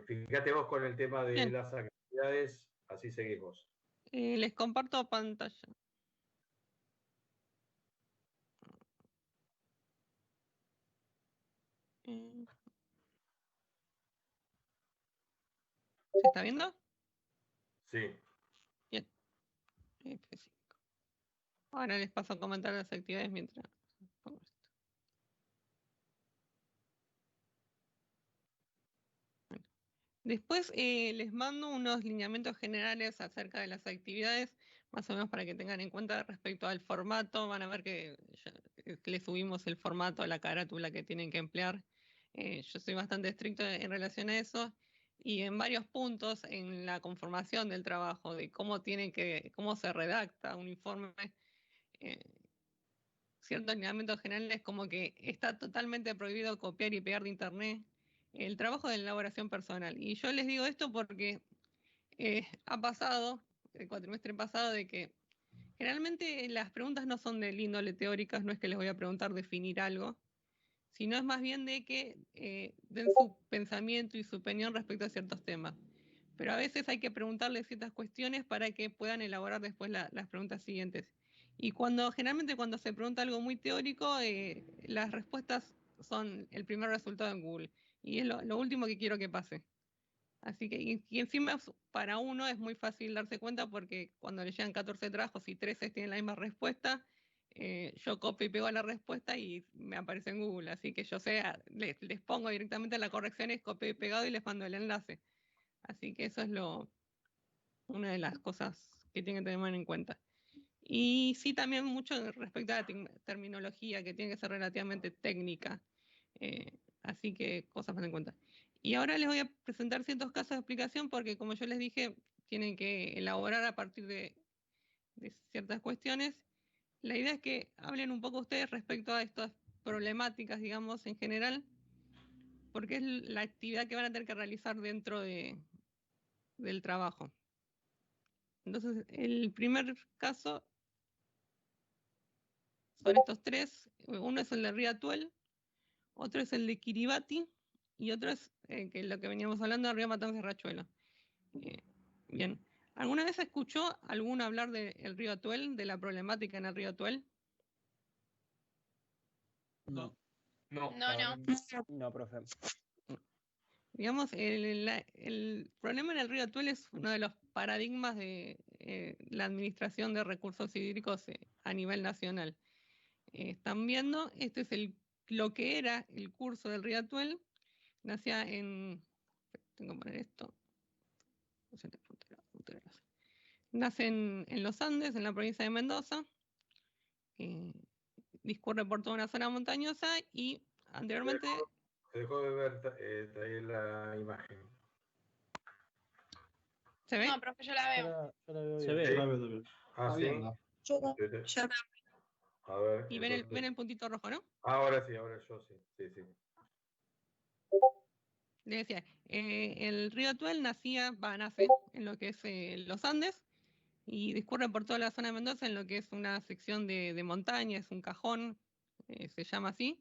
fíjate vos con el tema de Bien. las actividades, así seguimos. Les comparto pantalla. ¿Se está viendo? Sí. Bien. F5. Ahora les paso a comentar las actividades mientras pongo esto. Bueno. Después les mando unos lineamientos generales acerca de las actividades, más o menos para que tengan en cuenta respecto al formato. Van a ver que le subimos el formato a la carátula que tienen que emplear. Yo soy bastante estricto en relación a eso y en varios puntos en la conformación del trabajo, de cómo se redacta un informe, ciertos lineamientos generales como que está totalmente prohibido copiar y pegar de internet el trabajo de elaboración personal. Y yo les digo esto porque ha pasado, el cuatrimestre pasado, de que generalmente las preguntas no son del índole teóricas, no es que les voy a preguntar definir algo, sino es más bien de que den su pensamiento y su opinión respecto a ciertos temas. Pero a veces hay que preguntarles ciertas cuestiones para que puedan elaborar después las preguntas siguientes. Y generalmente cuando se pregunta algo muy teórico, las respuestas son el primer resultado en Google. Y es lo último que quiero que pase. Así que, y encima para uno es muy fácil darse cuenta porque cuando le llegan 14 trabajos y 13 tienen la misma respuesta, yo copio y pego la respuesta y me aparece en Google. Así que yo les pongo directamente las correcciones, copio y pegado y les mando el enlace. Así que eso es una de las cosas que tienen que tener en cuenta. Y sí, también mucho respecto a la terminología, que tiene que ser relativamente técnica. Así que cosas para tener en cuenta. Y ahora les voy a presentar ciertos casos de explicación porque, como yo les dije, tienen que elaborar a partir de ciertas cuestiones. La idea es que hablen un poco ustedes respecto a estas problemáticas, digamos, en general, porque es la actividad que van a tener que realizar dentro del trabajo. Entonces, el primer caso son estos 3. Uno es el de Riatuel, otro es el de Kiribati y otro es que es lo que veníamos hablando, Río Matanza y Riachuelo. Bien. ¿Alguna vez escuchó alguno hablar del río Atuel, de la problemática en el río Atuel? No, No, No, profe. Digamos, el problema en el río Atuel es uno de los paradigmas de la administración de recursos hídricos a nivel nacional. Están viendo, este es lo que era el curso del río Atuel. Nacía tengo que poner esto. Nace en los Andes, en la provincia de Mendoza. Discurre por toda una zona montañosa y anteriormente... Se dejó de ver ahí la imagen. ¿Se ve? No, profe, yo la veo. Se ve. Ah, Está sí. viendo. A ver. Y ven el puntito rojo, ¿no? Ahora sí, ahora yo sí. Sí. Le decía, el río Atuel nace en lo que es los Andes y discurre por toda la zona de Mendoza en lo que es una sección de montaña, es un cajón, se llama así,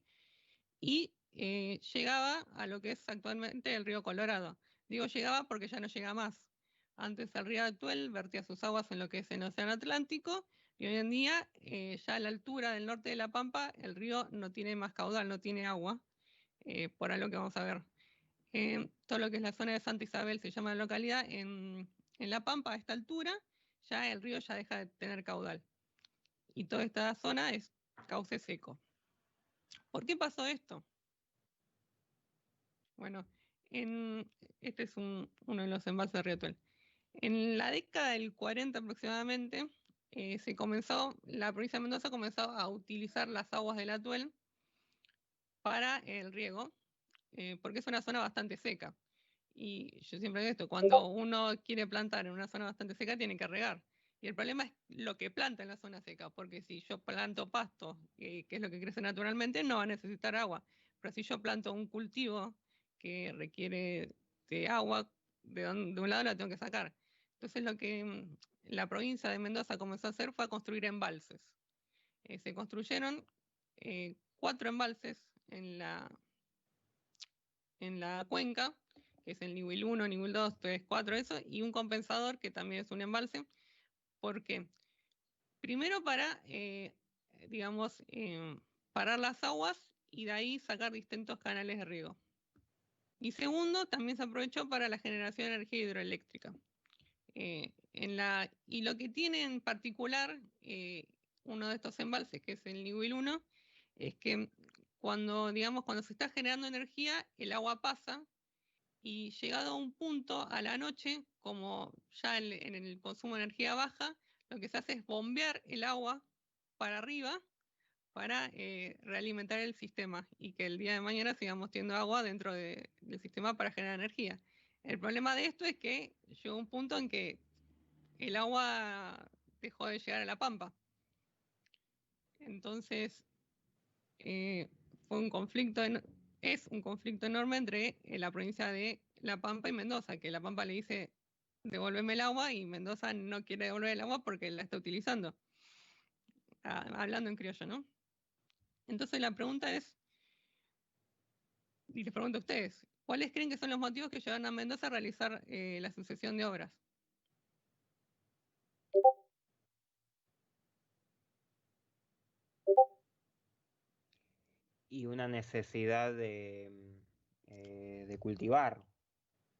y llegaba a lo que es actualmente el río Colorado. Digo llegaba porque ya no llega más. Antes el río Atuel vertía sus aguas en lo que es el Océano Atlántico y hoy en día, ya a la altura del norte de La Pampa, el río no tiene más caudal, no tiene agua, por algo que vamos a ver. Todo lo que es la zona de Santa Isabel se llama la localidad, en La Pampa a esta altura ya el río ya deja de tener caudal y toda esta zona es cauce seco. ¿Por qué pasó esto? Bueno, este es uno de los embalses de Río Atuel. En la década del 40 aproximadamente, la provincia de Mendoza comenzó a utilizar las aguas del Atuel para el riego, porque es una zona bastante seca. Y yo siempre digo esto, cuando uno quiere plantar en una zona bastante seca, tiene que regar. Y el problema es lo que planta en la zona seca, porque si yo planto pasto, que es lo que crece naturalmente, no va a necesitar agua. Pero si yo planto un cultivo que requiere de agua, de un lado la tengo que sacar. Entonces lo que la provincia de Mendoza comenzó a hacer fue a construir embalses. Se construyeron 4 embalses en la cuenca, que es el nivel 1, nivel 2, 3, 4, eso, y un compensador que también es un embalse. ¿Por qué? Primero para, digamos, parar las aguas y de ahí sacar distintos canales de riego. Y segundo, también se aprovechó para la generación de energía hidroeléctrica. Y lo que tiene en particular uno de estos embalses, que es el nivel 1, es que cuando se está generando energía, el agua pasa y llegado a un punto a la noche, como ya en el consumo de energía baja, lo que se hace es bombear el agua para arriba para realimentar el sistema y que el día de mañana sigamos teniendo agua dentro del sistema para generar energía. El problema de esto es que llegó un punto en que el agua dejó de llegar a la pampa. Entonces, fue un conflicto, es un conflicto enorme entre la provincia de La Pampa y Mendoza, que La Pampa le dice, devuélveme el agua, y Mendoza no quiere devolver el agua porque la está utilizando. Hablando en criollo, ¿no? Entonces la pregunta es, y les pregunto a ustedes, ¿cuáles creen que son los motivos que llevaron a Mendoza a realizar la sucesión de obras? Y una necesidad de cultivar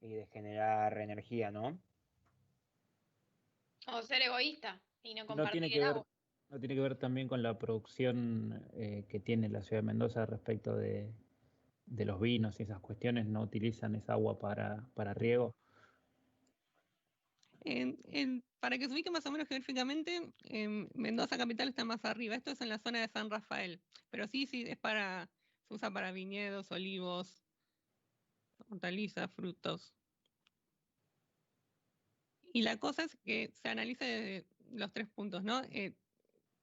y de generar energía, ¿no? O ser egoísta y no No compartir tiene el que ver, agua. no tiene que ver también con la producción que tiene la ciudad de Mendoza respecto de los vinos y esas cuestiones, no utilizan esa agua para riego. Para que se ubique más o menos geográficamente, Mendoza capital está más arriba. Esto es en la zona de San Rafael. Pero sí, se usa para viñedos, olivos, hortalizas, frutos. Y la cosa es que se analiza desde los 3 puntos, ¿no?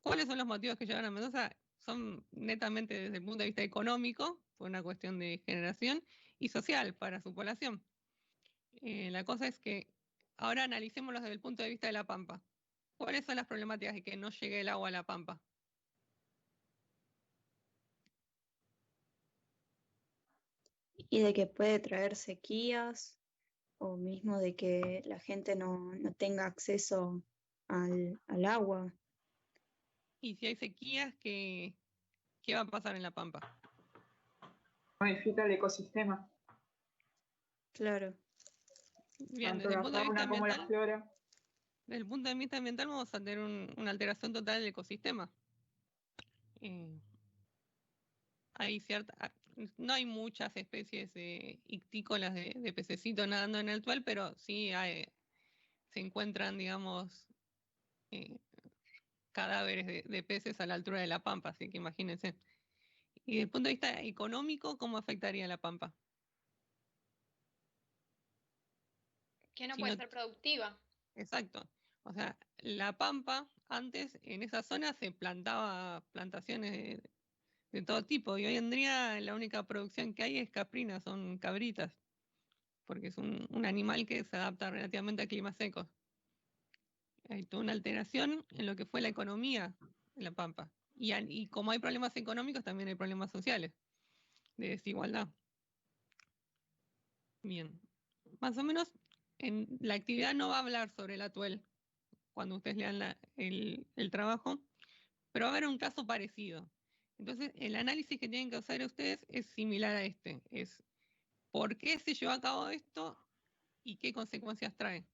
¿Cuáles son los motivos que llevan a Mendoza? Son netamente desde el punto de vista económico, por una cuestión de generación, y social para su población. La cosa es que ahora analicémoslos desde el punto de vista de La Pampa. ¿Cuáles son las problemáticas de que no llegue el agua a La Pampa? y de que puede traer sequías o mismo de que la gente no tenga acceso al agua. Y si hay sequías, ¿qué va a pasar en La Pampa? Modifica el ecosistema, Claro. Bien, tanto desde el la punto de vista fauna como la ambiental, flora. desde el punto de vista ambiental vamos a tener una alteración total del ecosistema. No hay muchas especies ictícolas de pececitos nadando en el Tuel, pero sí se encuentran, digamos, cadáveres de peces a la altura de La Pampa, así que imagínense. Y desde el punto de vista económico, ¿cómo afectaría La Pampa? Que no Si puede no- ser productiva. Exacto. O sea, La Pampa, antes en esa zona se plantaba plantaciones de todo tipo, y hoy en día la única producción que hay es caprina, son cabritas, porque es un animal que se adapta relativamente a climas secos. Hay toda una alteración en lo que fue la economía en La Pampa. Y como hay problemas económicos, también hay problemas sociales, de desigualdad. Bien. Más o menos, la actividad no va a hablar sobre el atuel cuando ustedes lean el trabajo, pero va a haber un caso parecido. Entonces, el análisis que tienen que hacer ustedes es similar a este. Es por qué se llevó a cabo esto y qué consecuencias trae.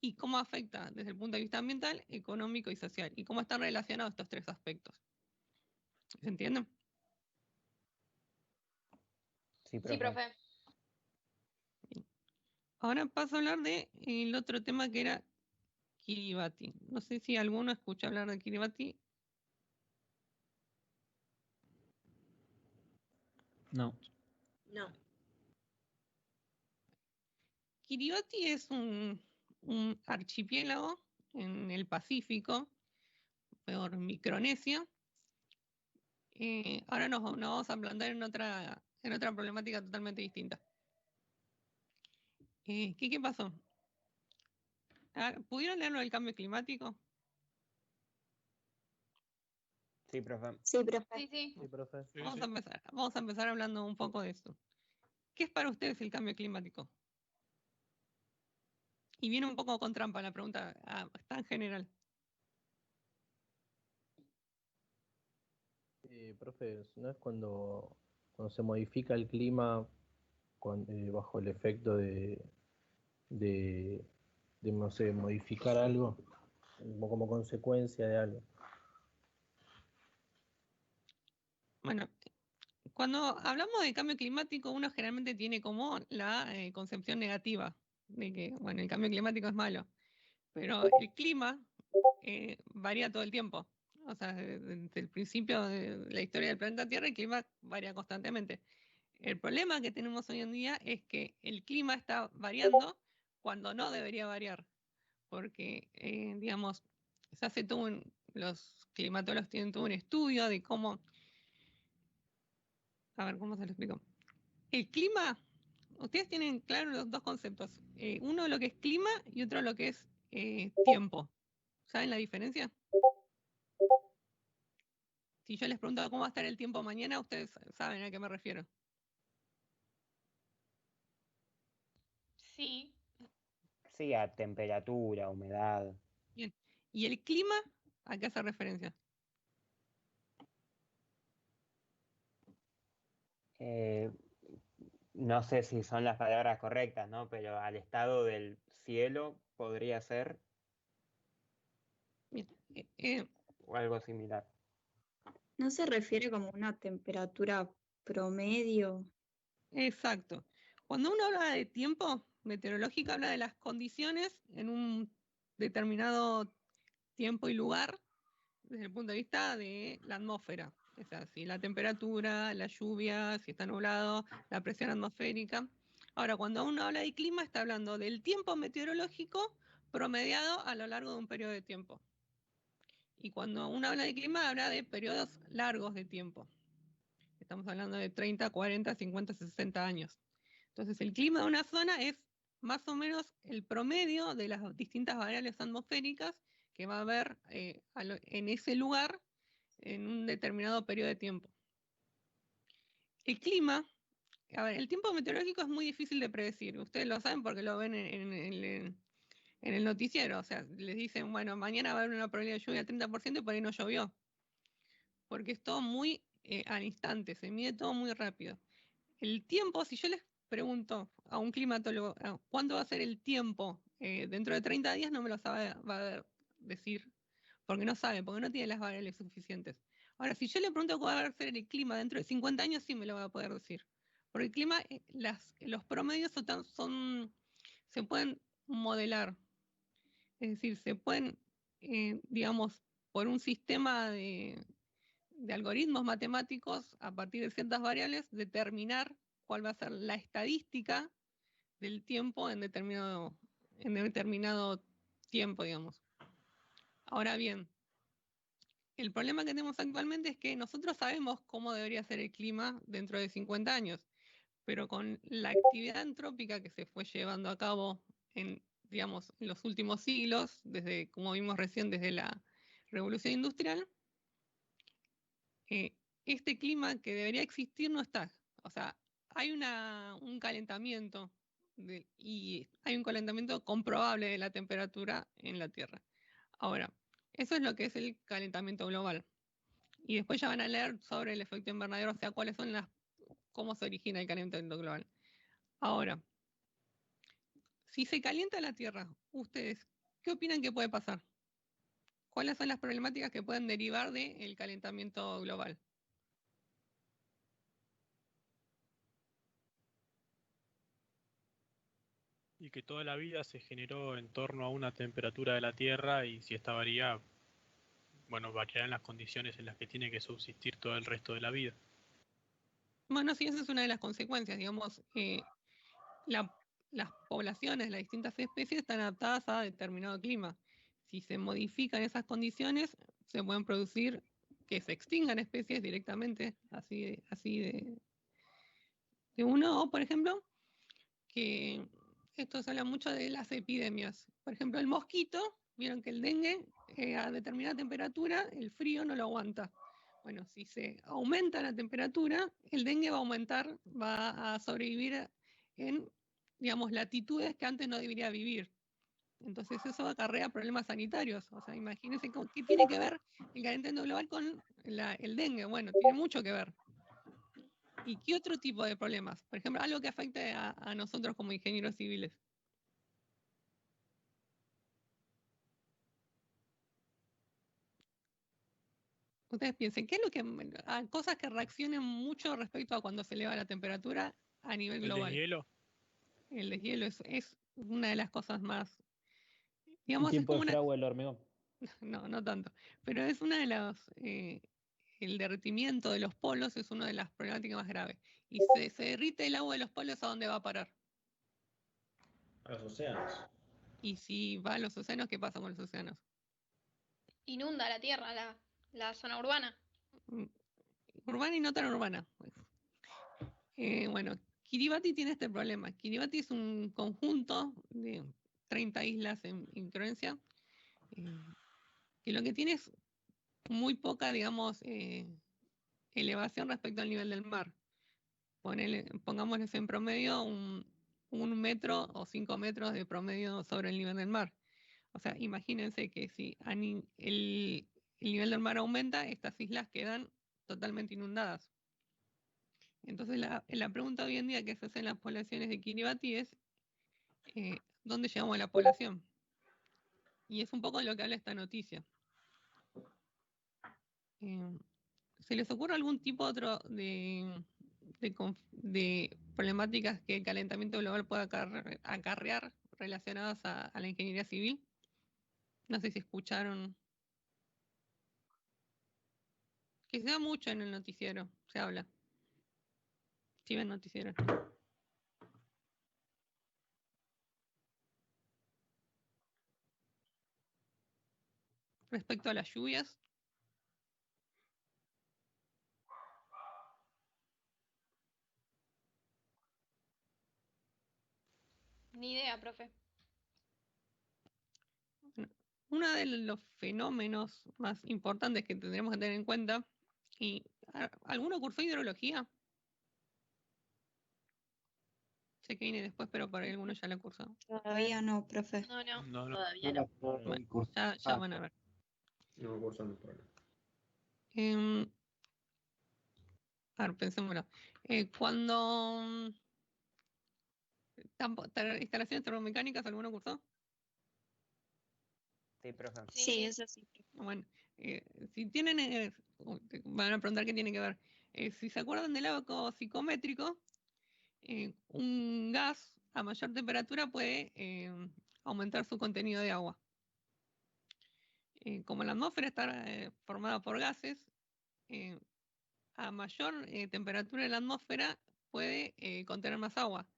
Y cómo afecta desde el punto de vista ambiental, económico y social. Y cómo están relacionados estos tres aspectos. ¿Se entienden? Sí, Sí, profe. profe. Ahora paso a hablar del otro tema que era Kiribati. No sé si alguno escucha hablar de Kiribati. No. No. Kiribati es un archipiélago en el Pacífico, por Micronesia. Ahora nos vamos a plantear en otra problemática totalmente distinta. ¿Qué pasó? ¿Pudieron leerlo del cambio climático? Sí, profe. Sí, profe. Sí, sí. Sí, profe. Vamos a empezar hablando un poco de esto. ¿Qué es para ustedes el cambio climático? Y viene un poco con trampa la pregunta, está en general. Profe, ¿no es cuando se modifica el clima bajo el efecto de, no sé, modificar algo como consecuencia de algo? Bueno, cuando hablamos de cambio climático, uno generalmente tiene como la concepción negativa de que, bueno, el cambio climático es malo, pero el clima varía todo el tiempo. O sea, desde el principio de la historia del planeta Tierra, el clima varía constantemente. El problema que tenemos hoy en día es que el clima está variando cuando no debería variar, porque, digamos, los climatólogos tienen todo un estudio de cómo, a ver, ¿cómo se lo explico? El clima, ustedes tienen claro los dos conceptos, uno lo que es clima y otro lo que es tiempo. ¿Saben la diferencia? Si yo les pregunto cómo va a estar el tiempo mañana, ustedes saben a qué me refiero. Sí. Sí, a temperatura, humedad. Bien. ¿Y el clima a qué hace referencia? Eh, no sé si son las palabras correctas, ¿no? Pero al estado del cielo podría ser Bien. o algo similar. ¿No se refiere como una temperatura promedio? Exacto. Cuando uno habla de tiempo meteorológico, habla de las condiciones en un determinado tiempo y lugar desde el punto de vista de la atmósfera. O sea, si la temperatura, la lluvia, si está nublado, la presión atmosférica. Ahora, cuando uno habla de clima, está hablando del tiempo meteorológico promediado a lo largo de un periodo de tiempo. Y cuando uno habla de clima, habla de periodos largos de tiempo. Estamos hablando de 30, 40, 50, 60 años. Entonces, el clima de una zona es más o menos el promedio de las distintas variables atmosféricas que va a haber en ese lugar en un determinado periodo de tiempo. El clima A ver, el tiempo meteorológico es muy difícil de predecir. Ustedes lo saben porque lo ven en el noticiero. O sea, les dicen, bueno, mañana va a haber una probabilidad de lluvia del 30% y por ahí no llovió. Porque es todo muy al instante, se mide todo muy rápido. El tiempo, si yo les pregunto a un climatólogo cuándo va a ser el tiempo dentro de 30 días, no me lo va a decir, porque no sabe, porque no tiene las variables suficientes. Ahora, si yo le pregunto cuál va a ser el clima dentro de 50 años, sí me lo va a poder decir. Porque el clima, los promedios se pueden modelar. Es decir, se pueden, digamos, por un sistema de algoritmos matemáticos, a partir de ciertas variables, determinar cuál va a ser la estadística del tiempo en determinado tiempo, digamos. Ahora bien, el problema que tenemos actualmente es que nosotros sabemos cómo debería ser el clima dentro de 50 años, pero con la actividad antrópica que se fue llevando a cabo en los últimos siglos, desde, como vimos recién, desde la Revolución Industrial, este clima que debería existir no está. O sea, hay un calentamiento y hay un calentamiento comprobable de la temperatura en la Tierra. Ahora, eso es lo que es el calentamiento global. Y después ya van a leer sobre el efecto invernadero, o sea, cómo se origina el calentamiento global. Ahora, si se calienta la Tierra, ¿ustedes qué opinan que puede pasar? ¿Cuáles son las problemáticas que pueden derivar del calentamiento global? Y que toda la vida se generó en torno a una temperatura de la Tierra y si esta varía, bueno, variarán las condiciones en las que tiene que subsistir todo el resto de la vida. Bueno, sí, esa es una de las consecuencias, digamos, las poblaciones, las distintas especies están adaptadas a determinado clima. Si se modifican esas condiciones, se pueden producir que se extingan especies directamente, así de uno, o por ejemplo, que esto se habla mucho de las epidemias. Por ejemplo, el mosquito, vieron que el dengue a determinada temperatura, el frío no lo aguanta. Bueno, si se aumenta la temperatura, el dengue va a aumentar, va a sobrevivir en, digamos, latitudes que antes no debería vivir. Entonces eso acarrea problemas sanitarios. O sea, imagínense qué tiene que ver el calentamiento global con el dengue. Bueno, tiene mucho que ver. ¿Y qué otro tipo de problemas? Por ejemplo, algo que afecte a nosotros como ingenieros civiles. Ustedes piensen, ¿qué es lo que cosas que reaccionen mucho respecto a cuando se eleva la temperatura a nivel global? ¿El deshielo? El deshielo es una de las cosas más, El digamos, es tiempo como de fragua del hormigón. no tanto, pero es una de las, el derretimiento de los polos es una de las problemáticas más graves. Y se derrite el agua de los polos, ¿a dónde va a parar? A los océanos. Y si va a los océanos, ¿qué pasa con los océanos? Inunda la tierra, la zona urbana. Urbana y no tan urbana. Bueno, Kiribati tiene este problema. Kiribati es un conjunto de 30 islas en Croacia, que lo que tiene es muy poca, digamos, elevación respecto al nivel del mar. Pongámosles en promedio un metro o 5 metros de promedio sobre el nivel del mar. O sea, imagínense que si el nivel del mar aumenta, estas islas quedan totalmente inundadas. Entonces la pregunta hoy en día que se hace en las poblaciones de Kiribati es ¿dónde llegamos a la población? Y es un poco lo que habla esta noticia. ¿Se les ocurre algún tipo otro de problemáticas que el calentamiento global pueda acarrear relacionadas a la ingeniería civil? No sé si escucharon. Que se da mucho en el noticiero, se habla. Sí, ven noticiero. Respecto a las lluvias. Ni idea, profe. Bueno, uno de los fenómenos más importantes que tendremos que tener en cuenta, y ¿alguno cursó hidrología? sé que viene después, pero por ahí alguno ya la cursó. Todavía no, profe. No, No. todavía no. Bueno, ya van a ver. No cursan el programa. A ver, pensémoslo. Cuando instalaciones termomecánicas, ¿alguno cursó? Sí, profe. Sí, eso sí. Bueno, si tienen, van a preguntar qué tiene que ver. Si se acuerdan del agua psicométrico, un gas a mayor temperatura puede aumentar su contenido de agua. Como la atmósfera está formada por gases, a mayor temperatura de la atmósfera puede contener más agua.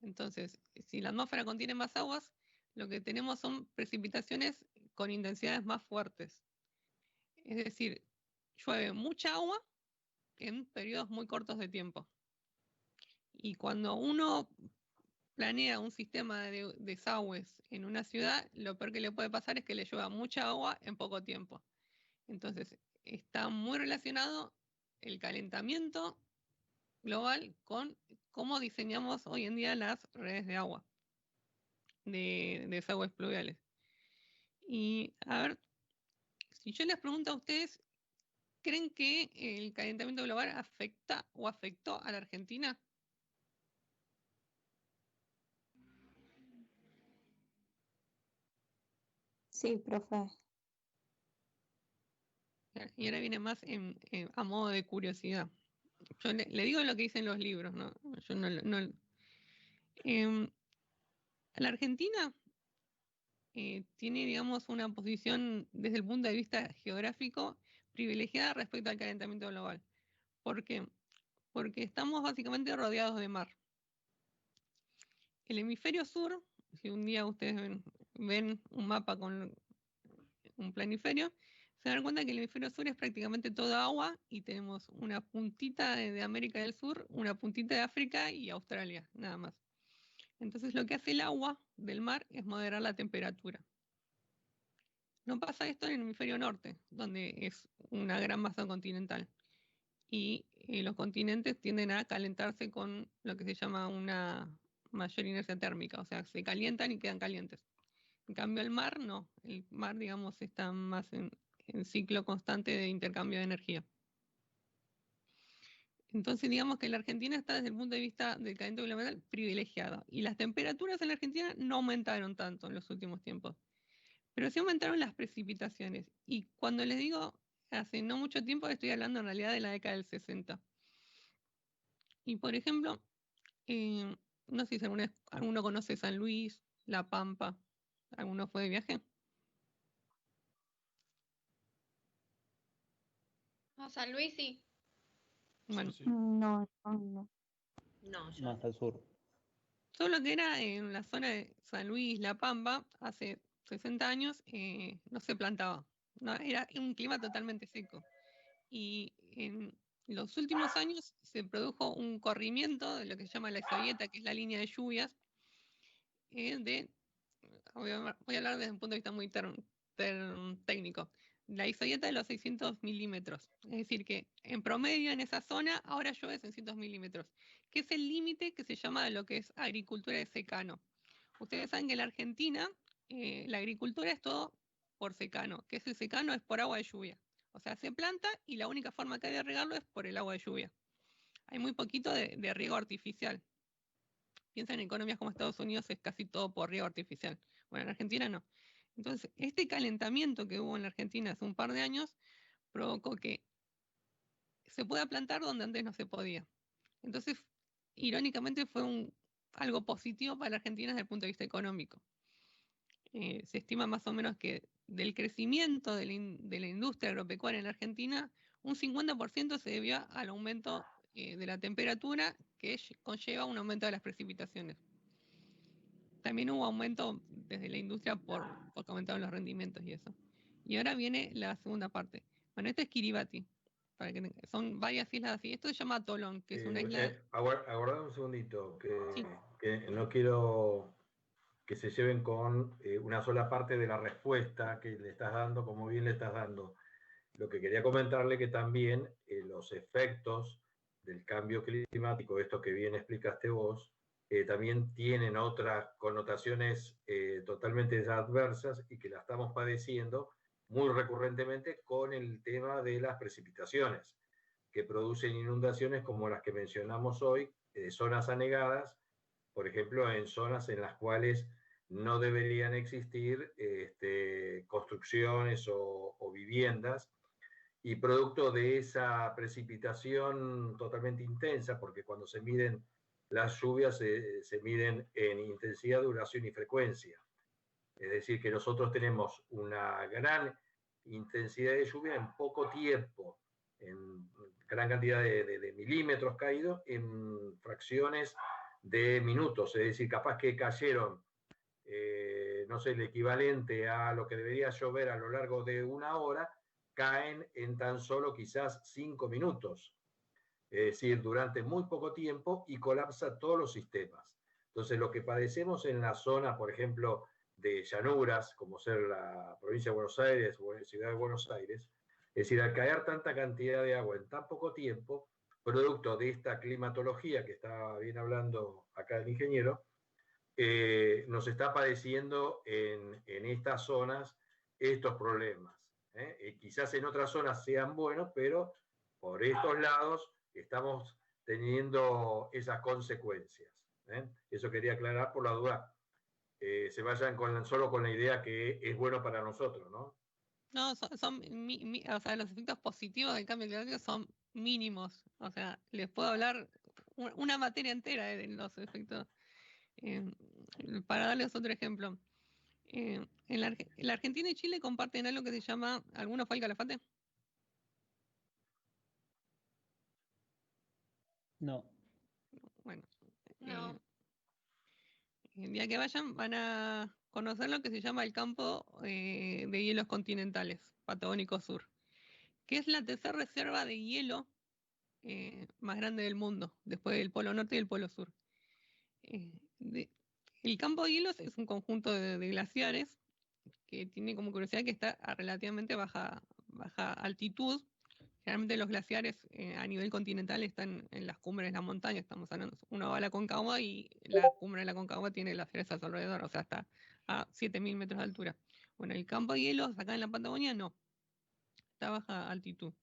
Entonces, si la atmósfera contiene más aguas, lo que tenemos son precipitaciones con intensidades más fuertes. Es decir, llueve mucha agua en periodos muy cortos de tiempo. Y cuando uno planea un sistema de desagües en una ciudad, lo peor que le puede pasar es que le llueva mucha agua en poco tiempo. Entonces, está muy relacionado el calentamiento global con cómo diseñamos hoy en día las redes de agua, de desagües pluviales. Y a ver, si yo les pregunto a ustedes, ¿creen que el calentamiento global afecta o afectó a la Argentina? Sí, profe. Y ahora viene más a modo de curiosidad. Yo le digo lo que dicen los libros, ¿no? Yo no. La Argentina tiene, digamos, una posición desde el punto de vista geográfico privilegiada respecto al calentamiento global. ¿Por qué? Porque estamos básicamente rodeados de mar. El hemisferio sur, si un día ustedes ven un mapa con un planiferio, se dan cuenta que el hemisferio sur es prácticamente toda agua y tenemos una puntita de América del Sur, una puntita de África y Australia, nada más. Entonces lo que hace el agua del mar es moderar la temperatura. No pasa esto en el hemisferio norte, donde es una gran masa continental. Y los continentes tienden a calentarse con lo que se llama una mayor inercia térmica, o sea, se calientan y quedan calientes. En cambio, el mar no. El mar, digamos, está más en ciclo constante de intercambio de energía. Entonces, digamos que la Argentina está desde el punto de vista del calentamiento global privilegiada. Y las temperaturas en la Argentina no aumentaron tanto en los últimos tiempos. Pero sí aumentaron las precipitaciones. Y cuando les digo hace no mucho tiempo, estoy hablando en realidad de la década del 60. Y por ejemplo, no sé si alguno conoce San Luis, La Pampa. ¿Alguno fue de viaje? A San Luis sí. Bueno, No. No, yo Más al sur. solo que era en la zona de San Luis, La Pampa, hace 60 años, no se plantaba. No, era un clima totalmente seco. Y en los últimos años se produjo un corrimiento de lo que se llama la isohieta, que es la línea de lluvias, voy a hablar desde un punto de vista muy técnico. La isohieta de los 600 milímetros. Es decir, que en promedio en esa zona ahora llueve 600 milímetros, que es el límite que se llama lo que es agricultura de secano. Ustedes saben que en la Argentina la agricultura es todo por secano, que ese secano es por agua de lluvia. O sea, se planta y la única forma que hay de regarlo es por el agua de lluvia. Hay muy poquito de riego artificial. Piensan en economías como Estados Unidos, es casi todo por riego artificial. Bueno, en Argentina no. Entonces, este calentamiento que hubo en la Argentina hace un par de años provocó que se pueda plantar donde antes no se podía. Entonces, irónicamente fue algo positivo para la Argentina desde el punto de vista económico. Se estima más o menos que del crecimiento de la industria agropecuaria en la Argentina, un 50% se debió al aumento de la temperatura que conlleva un aumento de las precipitaciones. También hubo aumento desde la industria porque aumentaron los rendimientos y eso. Y ahora viene la segunda parte. Bueno, esto es Kiribati. Son varias islas así. Esto se llama Atolón, que es una isla... Aguardad un segundito, Sí. que no quiero que se lleven con una sola parte de la respuesta que le estás dando, como bien le estás dando. Lo que quería comentarle que también los efectos del cambio climático, esto que bien explicaste vos, también tienen otras connotaciones totalmente adversas y que la estamos padeciendo muy recurrentemente con el tema de las precipitaciones, que producen inundaciones como las que mencionamos hoy, zonas anegadas, por ejemplo, en zonas en las cuales no deberían existir construcciones o viviendas, y producto de esa precipitación totalmente intensa, porque cuando se miden las lluvias se miden en intensidad, duración y frecuencia. Es decir, que nosotros tenemos una gran intensidad de lluvia en poco tiempo, en gran cantidad de milímetros caídos en fracciones de minutos. Es decir, capaz que cayeron, no sé, el equivalente a lo que debería llover a lo largo de una hora, caen en tan solo quizás 5 minutos. Es decir, durante muy poco tiempo, y colapsa todos los sistemas. Entonces, lo que padecemos en la zona, por ejemplo, de llanuras, como ser la provincia de Buenos Aires o la ciudad de Buenos Aires, es decir, al caer tanta cantidad de agua en tan poco tiempo, producto de esta climatología que está bien hablando acá el ingeniero, nos está padeciendo en estas zonas estos problemas. Quizás en otras zonas sean buenos, pero por estos lados estamos teniendo esas consecuencias. Eso quería aclarar por la duda. Se vayan solo con la idea que es bueno para nosotros, ¿no? No, o sea, los efectos positivos del cambio climático son mínimos. O sea, les puedo hablar una materia entera de los efectos. Para darles otro ejemplo, la Argentina y Chile comparten algo que se llama, ¿alguno fue al Calafate? No. Bueno, No. el día que vayan van a conocer lo que se llama el campo de hielos continentales, Patagónico Sur, que es la tercera reserva de hielo más grande del mundo, después del Polo Norte y el Polo Sur. El campo de hielos es un conjunto de glaciares que tiene como curiosidad que está a relativamente baja altitud. Generalmente los glaciares a nivel continental están en las cumbres de la montaña, estamos hablando, uno va a la Concagua y la cumbre de la Concagua tiene glaciares a su alrededor, o sea, hasta a 7.000 metros de altura. Bueno, el campo de hielos acá en la Patagonia no, está a baja altitud.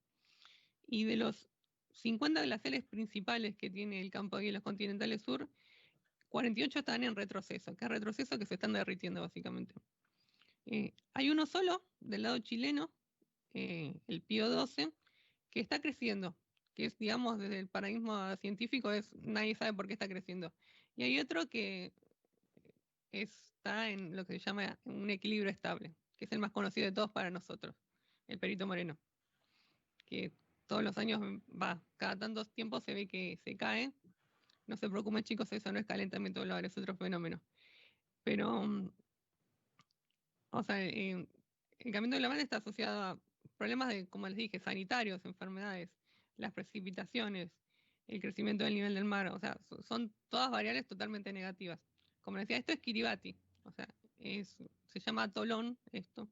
Y de los 50 glaciares principales que tiene el campo de hielos continentales sur, 48 están en retroceso. ¿Qué es retroceso? Que se están derritiendo básicamente. Hay uno solo del lado chileno, el Pío 12, que está creciendo, que es, digamos, desde el paradigma científico, nadie sabe por qué está creciendo. Y hay otro que está en lo que se llama un equilibrio estable, que es el más conocido de todos para nosotros, el Perito Moreno, que todos los años cada tantos tiempos se ve que se cae. No se preocupen, chicos, eso no es calentamiento global, es otro fenómeno. Pero, o sea, el calentamiento global está asociado a problemas de, como les dije, sanitarios, enfermedades, las precipitaciones, el crecimiento del nivel del mar, o sea, son todas variables totalmente negativas. Como les decía, esto es Kiribati, o sea, se llama atolón esto,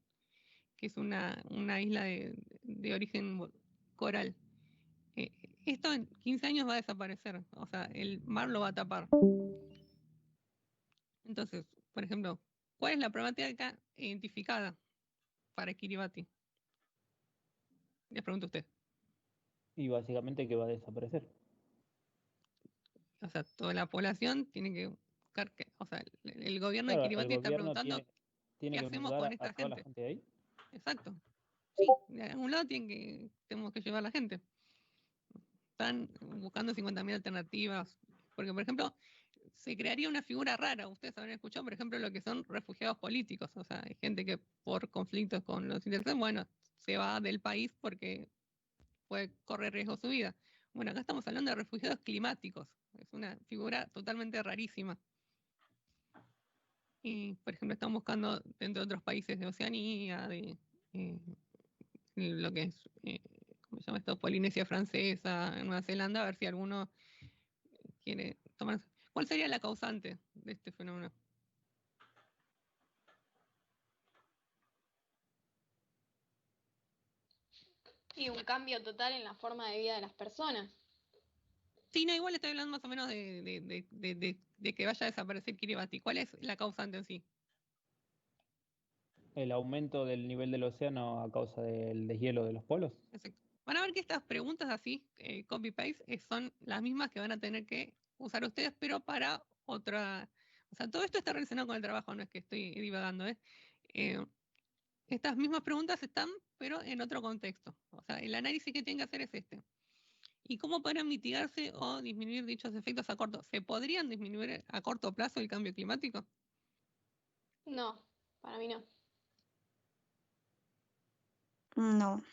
que es una isla de origen coral. Esto en 15 años va a desaparecer, o sea, el mar lo va a tapar. Entonces, por ejemplo, ¿cuál es la problemática identificada para Kiribati? Les pregunto a usted. Y básicamente que va a desaparecer. O sea, toda la población tiene que buscar o sea, el gobierno de Claro, Kiribati está preguntando tiene qué que hacemos mudar con a esta toda la gente. gente de ahí. Exacto. Sí, de algún lado tenemos que llevar a la gente. Están buscando 50.000 alternativas. Porque, por ejemplo, se crearía una figura rara. Ustedes habrán escuchado, por ejemplo, lo que son refugiados políticos. O sea, hay gente que por conflictos con los intereses, bueno, se va del país porque puede correr riesgo su vida. Bueno, acá estamos hablando de refugiados climáticos. Es una figura totalmente rarísima. Y, por ejemplo, están buscando dentro de otros países de Oceanía, de lo que es, ¿cómo se llama esto? Polinesia Francesa, Nueva Zelanda, a ver si alguno quiere tomar. ¿Cuál sería la causante de este fenómeno? Y un cambio total en la forma de vida de las personas. Sí, no, igual estoy hablando más o menos de de que vaya a desaparecer Kiribati? ¿Cuál es la causante en sí? El aumento del nivel del océano a causa del deshielo de los polos. Exacto. Van a ver que estas preguntas así, copy-paste, son las mismas que van a tener que usar ustedes, pero para otra... O sea, todo esto está relacionado con el trabajo, no es que estoy divagando, ¿eh? Estas mismas preguntas están, pero en otro contexto. O sea, el análisis que tienen que hacer es este. ¿Y cómo podrán mitigarse o disminuir dichos efectos a corto? ¿Se podrían disminuir a corto plazo el cambio climático? No, para mí no. No.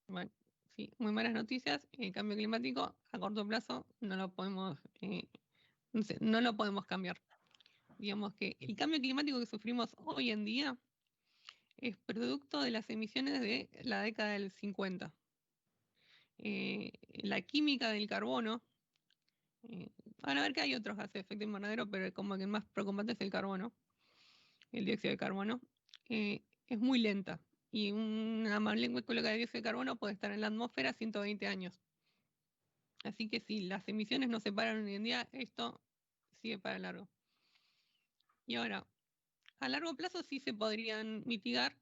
Bueno, sí, muy malas noticias. El cambio climático a corto plazo no lo podemos, no lo podemos cambiar. Digamos que el cambio climático que sufrimos hoy en día es producto de las emisiones de la década del 50. La química del carbono, van a ver que hay otros gases de efecto invernadero, pero como que el más preocupante es el carbono, el dióxido de carbono, es muy lenta. Y una molécula de dióxido de carbono puede estar en la atmósfera 120 años. Así que si las emisiones no se paran hoy en día, esto sigue para largo. Y ahora, a largo plazo sí se podrían mitigar.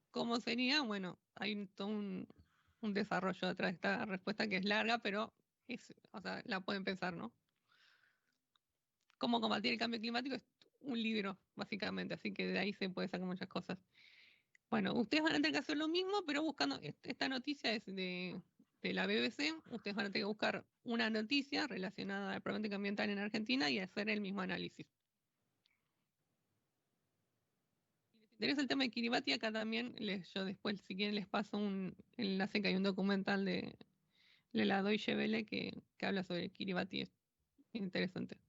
¿Cómo sería? Bueno, hay todo un desarrollo detrás de esta respuesta que es larga, pero o sea, la pueden pensar, ¿no? Cómo combatir el cambio climático es un libro, básicamente, así que de ahí se puede sacar muchas cosas. Bueno, ustedes van a tener que hacer lo mismo, pero buscando, esta noticia es de la BBC, ustedes van a tener que buscar una noticia relacionada al problemática ambiental en Argentina y hacer el mismo análisis. Si les interesa el tema de Kiribati, acá también, yo después, si quieren, les paso un enlace que hay un documental de la Deutsche Welle que habla sobre Kiribati, es interesante.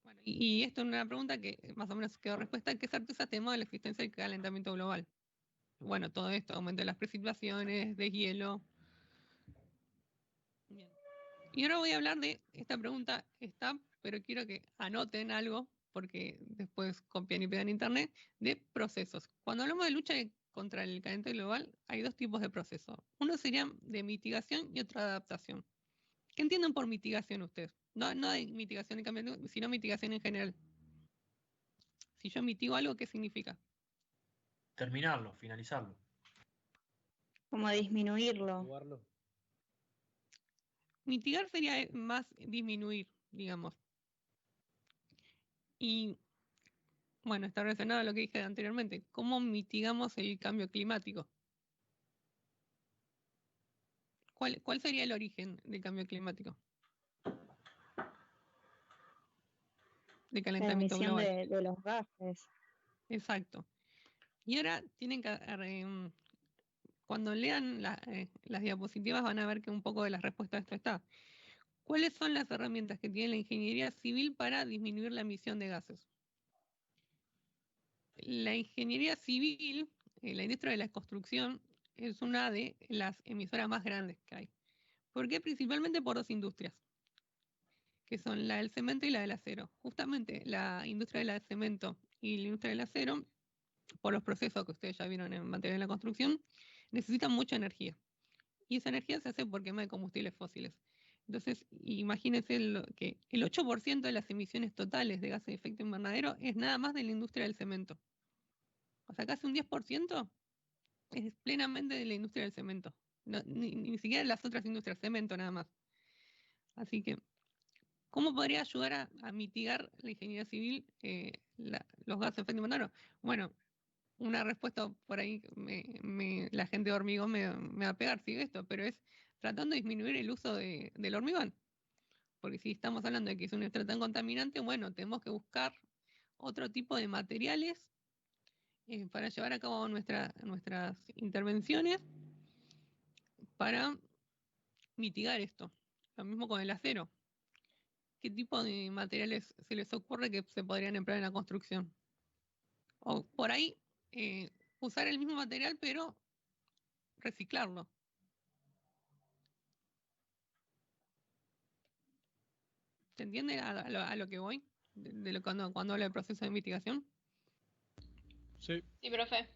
Bueno, y esto es una pregunta que más o menos quedó respuesta. ¿Qué certeza tenemos de la existencia del calentamiento global? Bueno, todo esto, aumento de las precipitaciones, deshielo. Bien. Y ahora voy a hablar de esta pregunta, pero quiero que anoten algo, porque después copian y pegan en internet, de procesos. Cuando hablamos de lucha contra el calentamiento global, hay dos tipos de procesos. Uno sería de mitigación y otro de adaptación. ¿Qué entienden por mitigación ustedes? No de mitigación en cambio, sino mitigación en general. Si yo mitigo algo, ¿qué significa? Terminarlo, finalizarlo. Como disminuirlo. Mitigar sería más disminuir, digamos. Y bueno, está relacionado a lo que dije anteriormente. ¿Cómo mitigamos el cambio climático? ¿Cuál sería el origen del cambio climático? De La calentamiento emisión global. de los gases. Exacto. Y ahora tienen que, cuando lean las diapositivas van a ver que un poco de la respuesta a esto está. ¿Cuáles son las herramientas que tiene la ingeniería civil para disminuir la emisión de gases? La ingeniería civil, la industria de la construcción, es una de las emisoras más grandes que hay. ¿Por qué? Principalmente por dos industrias, que son la del cemento y la del acero. Justamente la industria del cemento y la industria del acero, por los procesos que ustedes ya vieron en materia de la construcción, necesitan mucha energía. Y esa energía se hace por quema de combustibles fósiles. Entonces, imagínense que el 8% de las emisiones totales de gases de efecto invernadero es nada más de la industria del cemento. O sea, casi un 10% es plenamente de la industria del cemento. No, ni siquiera de las otras industrias, cemento nada más. Así que, ¿cómo podría ayudar a mitigar la ingeniería civil los gases de efecto invernadero? Bueno, una respuesta por ahí, la gente de hormigón me va a pegar si esto, pero es tratando de disminuir el uso del hormigón. Porque si estamos hablando de que es una industria tan contaminante, bueno, tenemos que buscar otro tipo de materiales para llevar a cabo nuestras intervenciones para mitigar esto. Lo mismo con el acero. ¿Qué tipo de materiales se les ocurre que se podrían emplear en la construcción? O por ahí usar el mismo material pero reciclarlo. ¿Se entiende a lo que voy? Cuando hablo del proceso de mitigación. Sí. Sí, profe.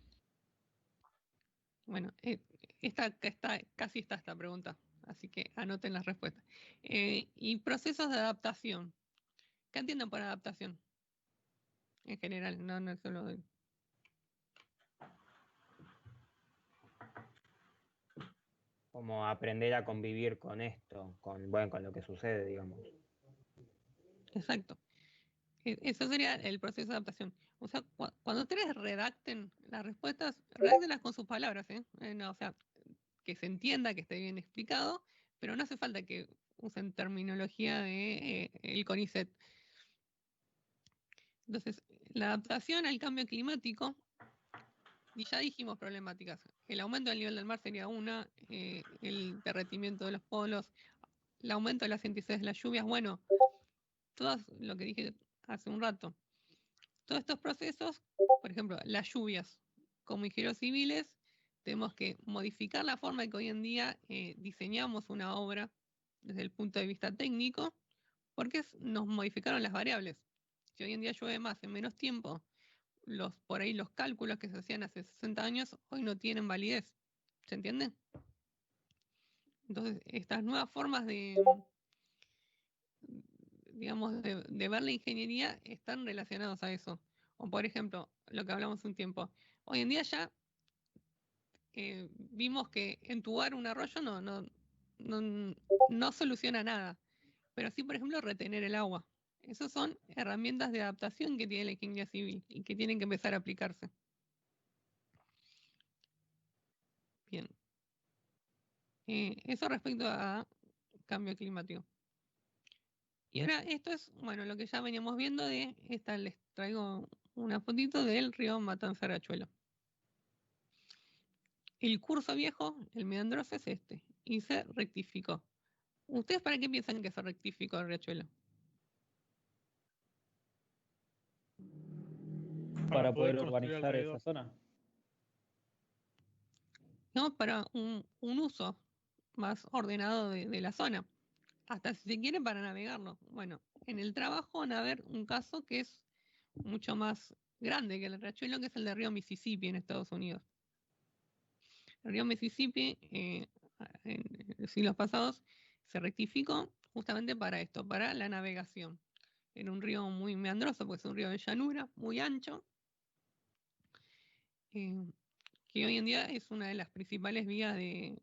Bueno, casi está esta pregunta. así que anoten las respuestas. Y procesos de adaptación. ¿Qué entienden por adaptación? En general, no es solo de... Como aprender a convivir con esto, con lo que sucede, digamos. Exacto. Eso sería el proceso de adaptación. O sea, cuando ustedes redacten las respuestas, redáctenlas con sus palabras, ¿eh? No, o sea, que se entienda, que esté bien explicado, pero no hace falta que usen terminología de el CONICET. Entonces, la adaptación al cambio climático, y ya dijimos problemáticas. El aumento del nivel del mar sería una, el derretimiento de los polos, el aumento de las índices de las lluvias, bueno, todo lo que dije hace un rato. Todos estos procesos, por ejemplo, las lluvias, como ingenieros civiles, tenemos que modificar la forma en que hoy en día diseñamos una obra desde el punto de vista técnico, porque nos modificaron las variables. Si hoy en día llueve más en menos tiempo, por ahí los cálculos que se hacían hace 60 años hoy no tienen validez. ¿Se entiende? Entonces, estas nuevas formas de, digamos, de ver la ingeniería están relacionados a eso. O por ejemplo, lo que hablamos un tiempo. Hoy en día ya vimos que entubar un arroyo no soluciona nada, pero sí, por ejemplo, retener el agua. Esas son herramientas de adaptación que tiene la ingeniería civil y que tienen que empezar a aplicarse. Bien. Eso respecto a cambio climático. Y ahora esto es, bueno, lo que ya veníamos viendo les traigo una fotito del río Matanza-Riachuelo. El curso viejo, el meandroso es este, y se rectificó. ¿Ustedes para qué piensan que se rectificó el Riachuelo? Para poder urbanizar esa zona. No, para un uso más ordenado de la zona. Hasta si se quiere para navegarlo. Bueno, en el trabajo van a ver un caso que es mucho más grande que el Riachuelo, que es el del río Mississippi en Estados Unidos. El río Mississippi en los siglos pasados se rectificó justamente para esto, para la navegación. Era un río muy meandroso, porque es un río de llanura, muy ancho, que hoy en día es una de las principales vías de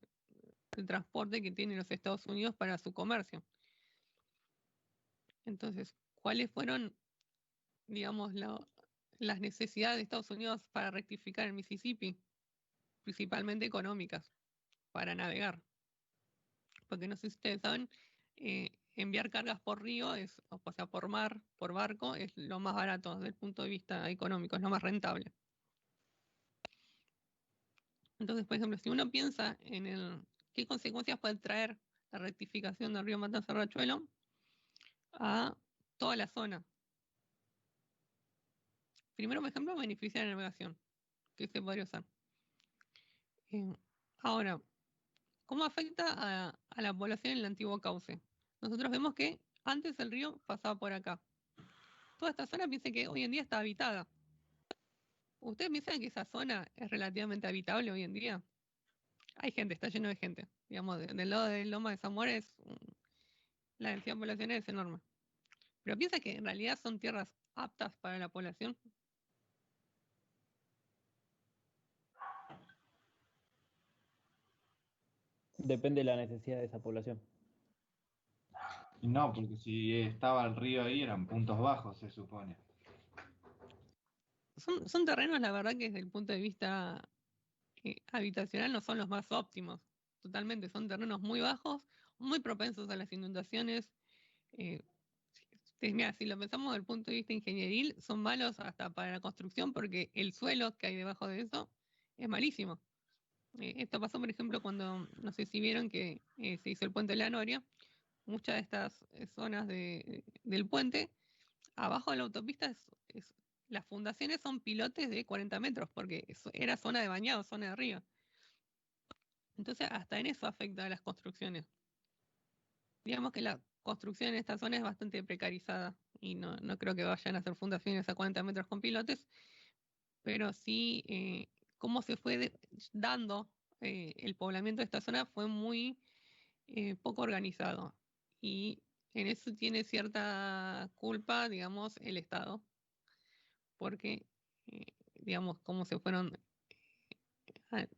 transporte que tienen los Estados Unidos para su comercio. Entonces, ¿cuáles fueron, digamos, las necesidades de Estados Unidos para rectificar el Mississippi? Principalmente económicas, para navegar. Porque no sé si ustedes saben, enviar cargas por río, o sea, por mar, por barco, es lo más barato desde el punto de vista económico, es lo más rentable. Entonces, por ejemplo, si uno piensa en qué consecuencias puede traer la rectificación del río Matanza-Riachuelo a toda la zona. Primero, por ejemplo, beneficia la navegación, que se podría usar. Ahora, ¿cómo afecta a la población en el antiguo cauce? Nosotros vemos que antes el río pasaba por acá. Toda esta zona piensa que hoy en día está habitada. ¿Ustedes piensan que esa zona es relativamente habitable hoy en día? Hay gente, está lleno de gente. Digamos, del lado de Loma de Zamora la densidad poblacional es enorme. Pero piensa que en realidad son tierras aptas para la población. Depende de la necesidad de esa población. Y no, porque si estaba el río ahí eran puntos bajos, se supone. Son terrenos, la verdad, que desde el punto de vista habitacional no son los más óptimos. Totalmente, son terrenos muy bajos, muy propensos a las inundaciones. Mira, si lo pensamos desde el punto de vista ingenieril, son malos hasta para la construcción porque el suelo que hay debajo de eso es malísimo. Esto pasó, por ejemplo, cuando, no sé si vieron que se hizo el puente de la Noria. Muchas de estas zonas del puente, abajo de la autopista, las fundaciones son pilotes de 40 metros, porque era zona de bañado, zona de río. Entonces, hasta en eso afecta a las construcciones. Digamos que la construcción en esta zona es bastante precarizada y no creo que vayan a hacer fundaciones a 40 metros con pilotes, pero sí cómo se fue dando el poblamiento de esta zona fue muy poco organizado. Y en eso tiene cierta culpa, digamos, el Estado, porque, digamos, cómo se fueron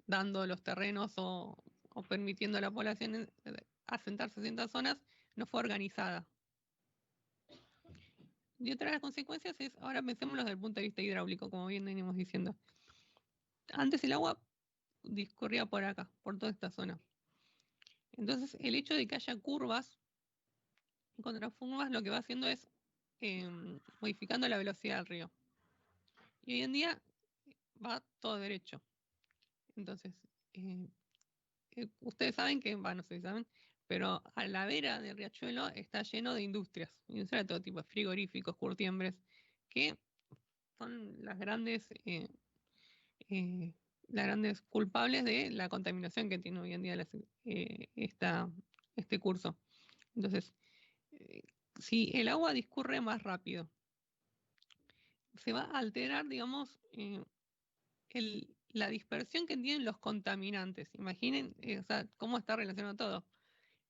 dando los terrenos o permitiendo a la población asentarse en ciertas zonas, no fue organizada. Y otra de las consecuencias es, ahora pensémoslo desde el punto de vista hidráulico, como bien venimos diciendo. Antes el agua discurría por acá, por toda esta zona. Entonces, el hecho de que haya curvas y contrafugas lo que va haciendo es modificando la velocidad del río. Y hoy en día va todo derecho. Entonces, ustedes saben que, no sé si saben, pero a la vera del riachuelo está lleno de industrias de todo tipo, frigoríficos, curtiembres, que son las grandes culpables de la contaminación que tiene hoy en día este curso. Entonces, si el agua discurre más rápido, se va a alterar, digamos, la dispersión que tienen los contaminantes. Imaginen cómo está relacionado todo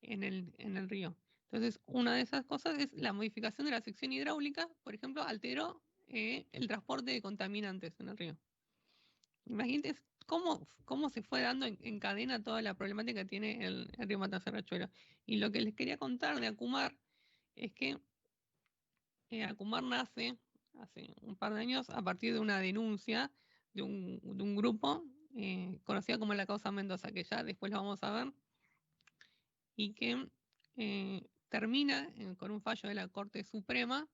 en el río. Entonces, una de esas cosas es la modificación de la sección hidráulica, por ejemplo, alteró el transporte de contaminantes en el río. Imagínense cómo se fue dando en cadena toda la problemática que tiene el río Matanza-Riachuelo. Y lo que les quería contar de Acumar es que Acumar nace hace un par de años a partir de una denuncia de un grupo conocido como la causa Mendoza, que ya después lo vamos a ver, y que termina con un fallo de la Corte Suprema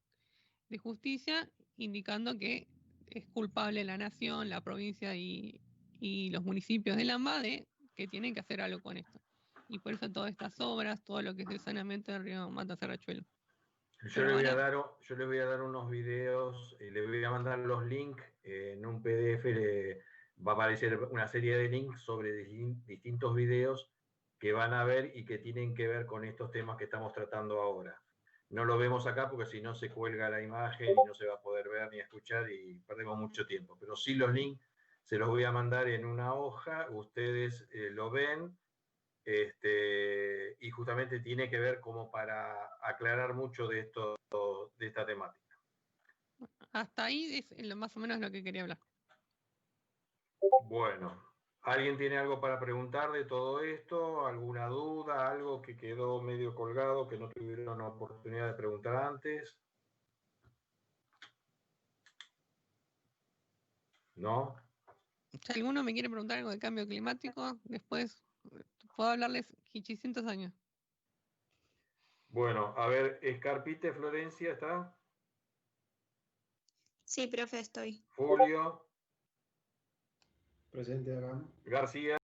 de Justicia indicando que es culpable la nación, la provincia y los municipios de Lamba de que tienen que hacer algo con esto. Y por eso todas estas obras, todo lo que es el saneamiento del río Matanza-Riachuelo. Yo le voy a dar unos videos, le voy a mandar los links en un PDF, va a aparecer una serie de links sobre distintos videos que van a ver y que tienen que ver con estos temas que estamos tratando ahora. No lo vemos acá porque si no se cuelga la imagen y no se va a poder ver ni escuchar y perdemos mucho tiempo. Pero sí los links se los voy a mandar en una hoja, ustedes lo ven. Y justamente tiene que ver como para aclarar mucho de esta temática. Hasta ahí es más o menos lo que quería hablar. Bueno, ¿alguien tiene algo para preguntar de todo esto? ¿Alguna duda? ¿Algo que quedó medio colgado, que no tuvieron la oportunidad de preguntar antes? ¿No? Si alguno me quiere preguntar algo de cambio climático, después puedo hablarles 800 años. Bueno, a ver, Escarpite, Florencia, ¿está? Sí, profe, estoy. Julio. Presente acá. García.